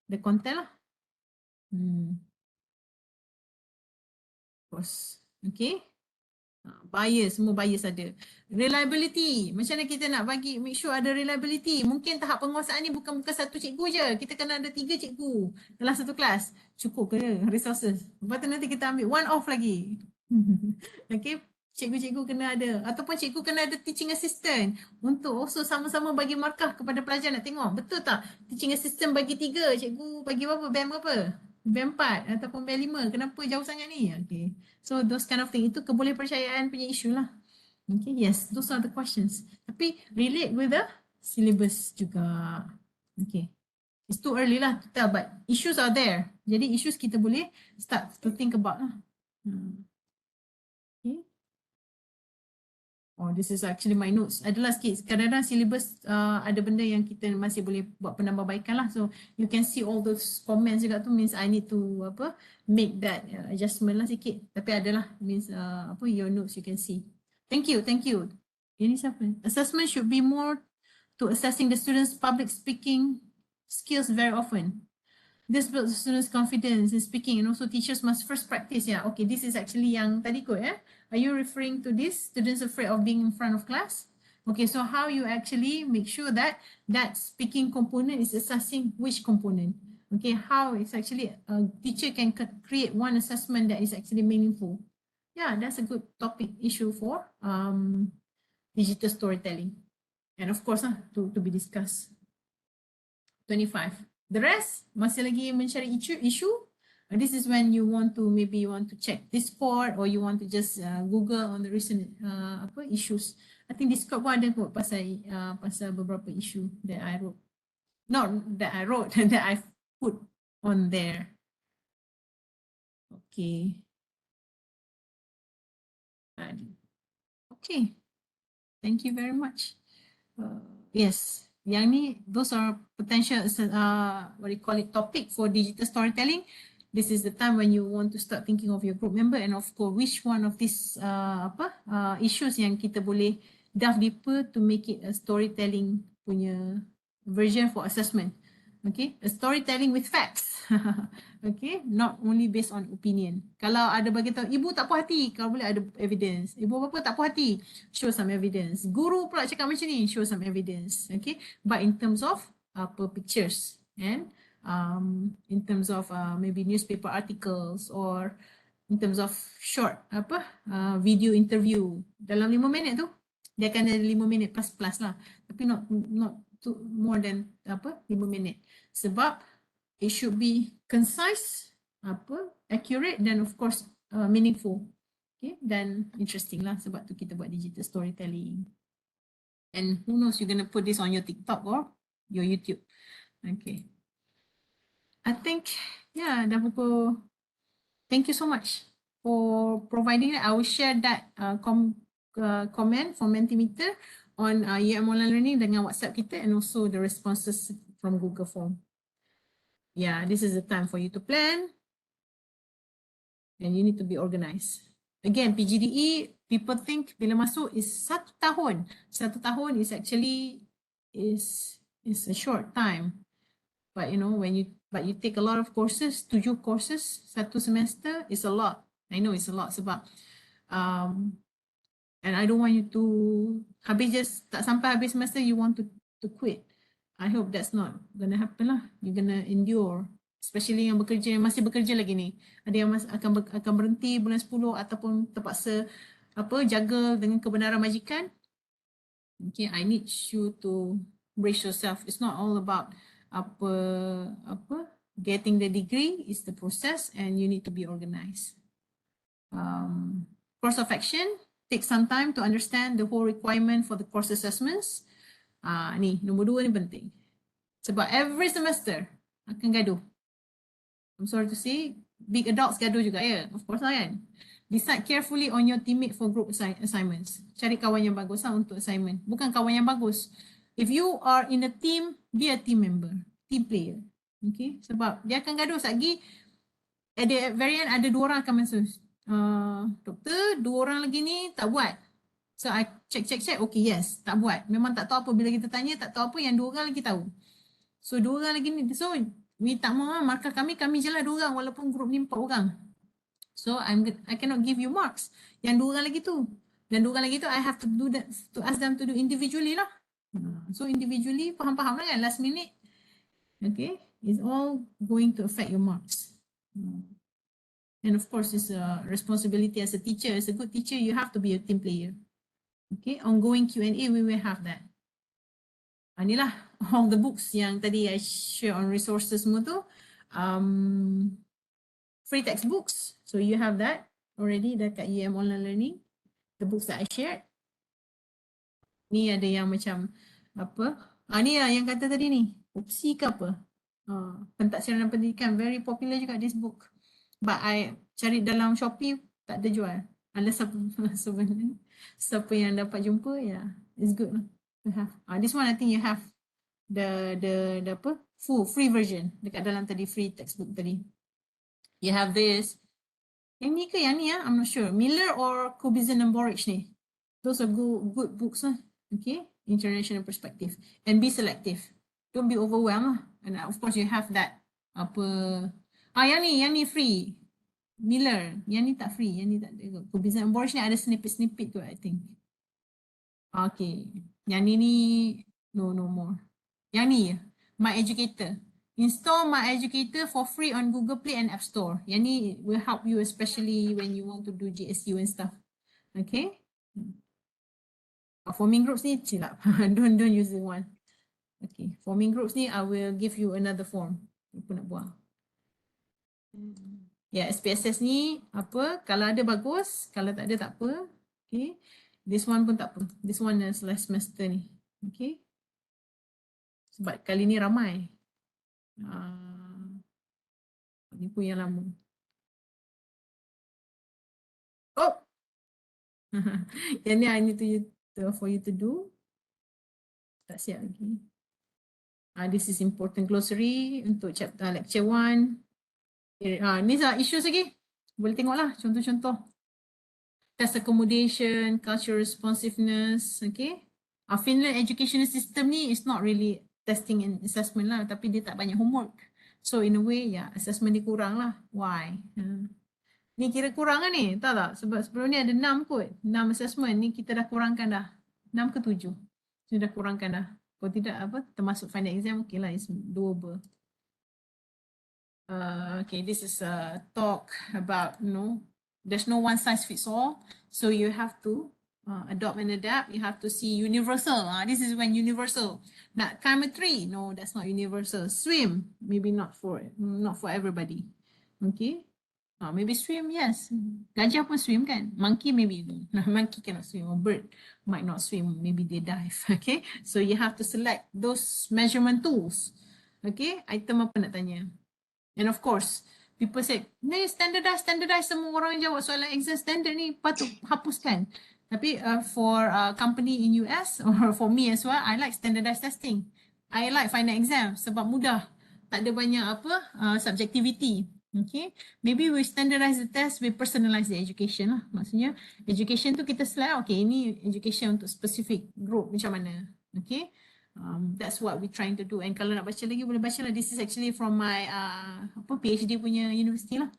the content lah. Of course. Okay, bias, semua bias ada. Reliability, macam mana kita nak bagi, make sure ada reliability. Mungkin tahap penguasaan ni bukan satu cikgu je, kita kena ada 3 cikgu dalam satu kelas. Cukup ke resources? Lepas tu nanti kita ambil one off lagi. Okay, cikgu-cikgu kena ada, ataupun cikgu kena ada teaching assistant untuk also sama-sama bagi markah kepada pelajar nak tengok. Betul tak? Teaching assistant bagi 3, cikgu bagi berapa? Band berapa? Band 4 ataupun band 5. Kenapa jauh sangat ni? Okay, so those kind of thing, itu kebolehpercayaan punya isu lah. Okay, yes, those are the questions. Tapi relate with the syllabus juga. Okay, it's too early lah to tell, but issues are there. Jadi issues kita boleh start to think about lah. Okay. Oh, this is actually my notes. Adalah sikit. Kadang-kadang syllabus ada benda yang kita masih boleh buat penambahbaikan lah. So you can see all those comments juga tu, means I need to make that adjustment lah sikit. Tapi adalah means your notes you can see. Thank you. Ini siapa? Assessment should be more to assessing the students' public speaking skills very often. This builds the students' confidence in speaking, and also teachers must first practice. Yeah, okay, this is actually yang tadi kot ya. Are you referring to this? Students afraid of being in front of class? Okay, so how you actually make sure that that speaking component is assessing which component? Okay, how it's actually a teacher can create one assessment that is actually meaningful. Yeah, that's a good topic issue for digital storytelling. And of course, to be discussed. 25. The rest, masih lagi mencari issue. This is when you want to, maybe you want to check Discord, or you want to just Google on the recent issues. I think Discord pun ada kot pasal beberapa issue that I wrote. Not that I wrote, that I put on there. Okay. Okay, thank you very much. Yes, yang ni, those are potential what do you call it, topic for digital storytelling. This is the time when you want to start thinking of your group member, and of course which one of these issues yang kita boleh delve deeper to make it a storytelling punya version for assessment. Okay, a storytelling with facts. Okay, not only based on opinion. Kalau ada bagi tahu ibu tak puas hati, kalau boleh ada evidence. Ibu bapa tak puas hati, show some evidence. Guru pula cakap macam ni, show some evidence. Okay, but in terms of pictures, and in terms of maybe newspaper articles, or in terms of short video interview dalam 5 minit tu, dia akan ada 5 minit plus lah, tapi not more than 5 minit. Sebab it should be concise, accurate, dan of course meaningful. Okay, dan interesting lah, sebab tu kita buat digital storytelling. And who knows, you're gonna put this on your TikTok or your YouTube. Okay, I think, yeah, dah pukul. Thank you so much for providing that. I will share that comment from Mentimeter on UM Online Learning dengan WhatsApp kita, and also the responses from Google Form. Yeah, this is the time for you to plan, and you need to be organized. Again, PGDE, people think bila masuk is 1 tahun. 1 tahun is actually is a short time. But you know, when you take a lot of courses, 7 courses 1 semester is a lot. I know it's a lot sebab And I don't want you to tak sampai habis semester you want to quit. I hope that's not gonna happen lah. You're gonna endure. Especially yang masih bekerja lagi ni. Ada yang akan berhenti bulan 10 ataupun terpaksa jaga dengan kebenaran majikan. Okay, I need you to brace yourself. It's not all about getting the degree. It's the process and you need to be organized. Course of action, take some time to understand the whole requirement for the course assessments. Ni, nombor 2 ni penting. Sebab every semester akan gaduh. I'm sorry to say, big adults gaduh juga ya. Of course lah kan. Decide carefully on your teammate for group assignments. Cari kawan yang bagus lah untuk assignment. Bukan kawan yang bagus. If you are in a team, be a team member, team player. Okay, sebab dia akan gaduh lagi. At the very end ada 2 orang akan masuk. Doktor, 2 orang lagi ni tak buat. So I check, okay yes, tak buat. Memang tak tahu apa, bila kita tanya tak tahu apa, yang 2 orang lagi tahu. So 2 orang lagi ni, so we tak mahu markah kami je lah 2 orang walaupun grup ni 4 orang. So I cannot give you marks. Yang 2 orang lagi tu. Dan 2 orang lagi tu I have to do that, to ask them to do individually lah. So individually, faham-faham lah kan, last minute. Okay, it's all going to affect your marks. And of course, it's a responsibility as a teacher. As a good teacher, you have to be a team player. Okay, ongoing Q&A, we will have that. Inilah all the books yang tadi I share on resources semua tu. Free textbooks. So you have that already dekat EM Online Learning. The books that I shared. Ni ada yang macam apa? Ni yang kata tadi ni. Opsi ke apa? Pentaksiran dan pendidikan. Very popular juga this book. But I cari dalam Shopee tak ada jual. Unless siapa yang dapat jumpa, yeah, it's good lah. This one I think you have the full free version dekat dalam tadi free textbook tadi. You have this. Yang ni ke yang ni I'm not sure. Miller or Kubizin and Borich ni. Those are good books lah. Okay, international perspective. And be selective. Don't be overwhelmed lah. And of course you have that yang ni free. Miller, yang ni tak free, yang ni tak ada. Kubizin and Borich ni ada snippet tu I think. Okay, yang ni no more. Yang ni My Educator. Install My Educator for free on Google Play and App Store. Yang ni will help you especially when you want to do GSU and stuff. Okay. Forming groups ni silap. don't use the one. Okay, forming groups ni I will give you another form. Apa nak buat? SPSS ni kalau ada bagus, kalau tak ada tak apa. Okay. This one pun tak apa. This one is last semester ni. Okay. Sebab kali ni ramai. Ni pun yang lama. Oh! Yang ni I need for you to do. Tak siap lagi. This is important glossary untuk chapter lecture 1. Ni issues lagi. Boleh tengoklah contoh-contoh. Test accommodation, cultural responsiveness, okay. Finland educational system ni is not really testing and assessment lah, tapi dia tak banyak homework. So in a way, assessment dia kurang lah. Why? Ni kira kurang kan ni? Tahu tak? Sebab sebelum ni ada 6 kot. 6 assessment ni kita dah kurangkan dah. 6 ke 7. Kita dah kurangkan dah. Kalau tidak termasuk final exam, okay lah, it's doable. Okay, this is a talk about, there's no one size fits all. So you have to adopt and adapt. You have to see universal. This is when universal. Nak climb a tree? No, that's not universal. Swim? Maybe not for everybody. Okay. Maybe swim, yes. Gajah pun swim kan? Monkey maybe no. Monkey cannot swim. Or bird might not swim. Maybe they dive. Okay. So you have to select those measurement tools. Okay. Item apa nak tanya? And of course, people say, ni standardized. Semua orang jawab soalan exam standard ni patut hapuskan. Tapi for a company in US or for me as well, I like standardized testing. I like final exam sebab mudah. Tak ada banyak subjectivity. Okay, maybe we standardize the test, we personalize the education lah. Maksudnya education tu kita select, okay, ini education untuk specific group macam mana. Okay, that's what we trying to do. And kalau nak baca lagi boleh baca lah. This is actually from my PhD punya university lah.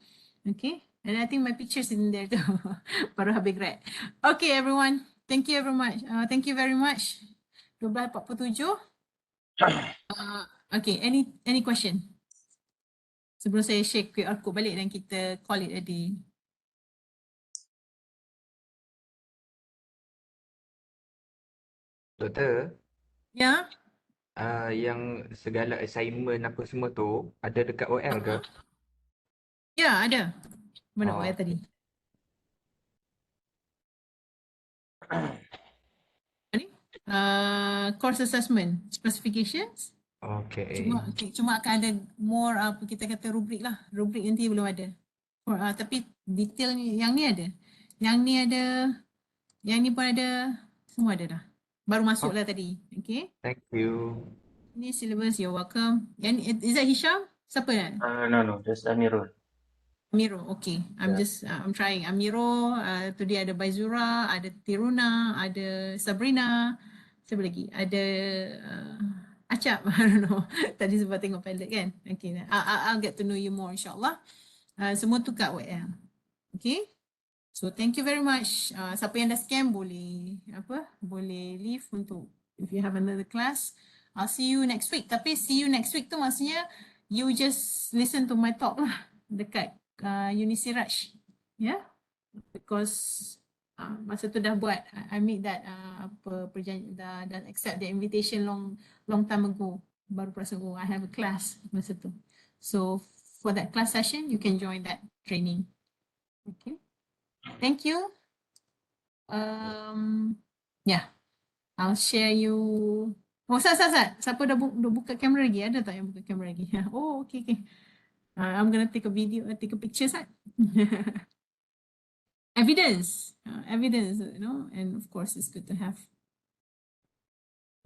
Okay, And I think my picture's in there too. Baru habis grad. Okay everyone. Thank you very much. Thank you very much. 12.47. Okay, any question? Sebelum saya share QR code balik dan kita call it a day. Doktor, Ya? yang segala assignment apa semua tu ada dekat OL ke? Ya, ada. Mana Oh. OL tadi? Ni? Course assessment, specifications. Okay. Cuma akan ada more apa kita kata rubrik lah. Rubrik nanti belum ada. Tapi detail yang ni ada. Yang ni ada. Yang ni pun ada. Semua ada dah. Baru masuk lah tadi. Okay. Thank you. Ini syllabus, you're welcome. Yang ni, is that Hisham? Siapa nak? No, just Amirul. Amiro, okay. I'm trying. Amiro, today ada Baizura, ada Tiruna, ada Sabrina. Siapa lagi? Ada Acap, I don't know. Tadi sebab tengok pilot kan? Okay, I'll get to know you more insyaAllah. Semua tu kat WL. Okay? So thank you very much. Siapa yang dah scam boleh leave untuk if you have another class. I'll see you next week. Tapi see you next week tu maksudnya you just listen to my talk lah dekat Unisiraj. Yeah? Because masa tu dah buat, I made that perjanjian, dah accept the invitation long time ago. Baru perasan, I have a class masa tu. So for that class session, you can join that training. Okay. Thank you. Yeah, I'll share you. Oh, siapa dah buka kamera lagi? Ada tak yang buka kamera lagi? Oh, okay. I'm gonna take a video, take a picture, Sat. Evidence, and of course it's good to have.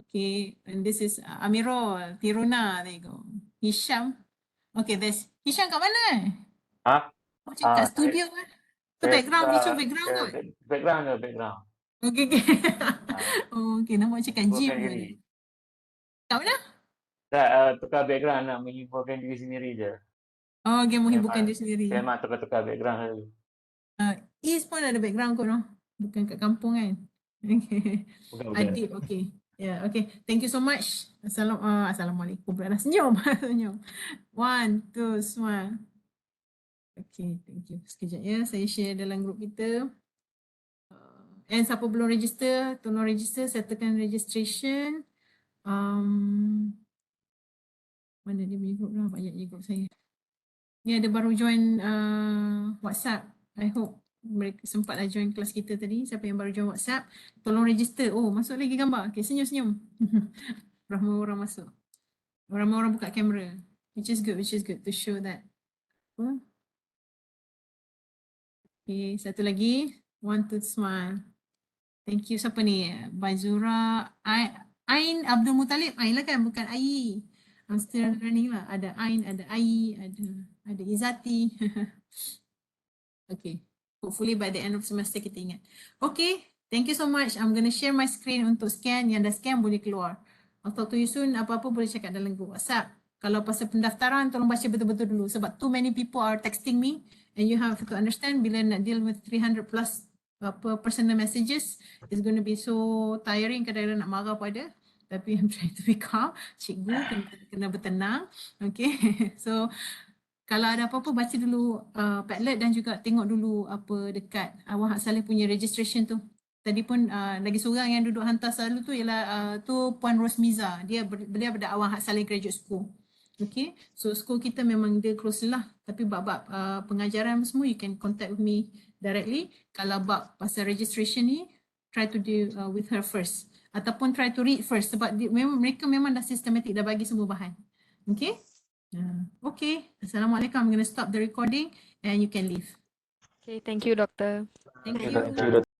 Okay, and this is Amiro, Tiruna, there you go. Hisham. Okay, there's Hisham kat mana? Kat studio kan? Tu background, virtual background kot? Background. Okay. Oh, okay, nampak macam kat gym ke? Kat mana? Tak, tukar background nak menghiburkan diri sendiri je. Oh, okay, menghiburkan diri sendiri. Saya memang tukar background lalu. East pun ada background kot, no? Bukan kat kampung kan? Okay. Bukan. Adib, okay. Yeah, okay. Thank you so much. Assalamualaikum. Pula dah senyum. Senyum. 1, 2, smile. Okay, thank you. Sekejap ya, saya share dalam grup kita. And siapa belum register, tolong register, settlekan registration. Mana dia punya grup lah, banyak je grup saya. Ni ada baru join WhatsApp. I hope mereka sempatlah join kelas kita tadi. Siapa yang baru join WhatsApp, tolong register. Oh, masuk lagi gambar. Okay, senyum-senyum. Ramai orang masuk. Ramai orang buka kamera. Which is good to show that. Okay, satu lagi. 1, 2, smile. Thank you. Siapa ni? Baizura. Ain Abdul Muttalib. Ain lah kan, bukan Ai. I'm still learning lah. Ada Ain, ada Ai, ada Izzati. Okay. Hopefully by the end of semester kita ingat. Okay. Thank you so much. I'm going to share my screen untuk scan. Yang dah scan boleh keluar. I'll talk to you soon. Apa-apa boleh cakap dalam group WhatsApp. Kalau pasal pendaftaran, tolong baca betul-betul dulu. Sebab too many people are texting me. And you have to understand bila nak deal with 300 plus personal messages, it's going to be so tiring. Kadang-kadang nak marah pun ada. Tapi I'm trying to be calm. Cikgu kena bertenang. Okay. So, kalau ada apa-apa baca dulu Padlet dan juga tengok dulu apa dekat Awang Hak Saleh punya registration tu. Tadi pun lagi seorang yang duduk hantar selalu tu ialah tu Puan Rosmiza. Beliau pada Awang Hak Saleh Graduate School. Okay, so school kita memang dia close lah. Tapi bab-bab pengajaran semua you can contact with me directly. Kalau bab pasal registration ni, try to deal with her first. Ataupun try to read first sebab mereka memang dah systematic, dah bagi semua bahan. Okay. Okay, Assalamualaikum. I'm going to stop the recording and you can leave. Okay, thank you, Doctor. Thank you.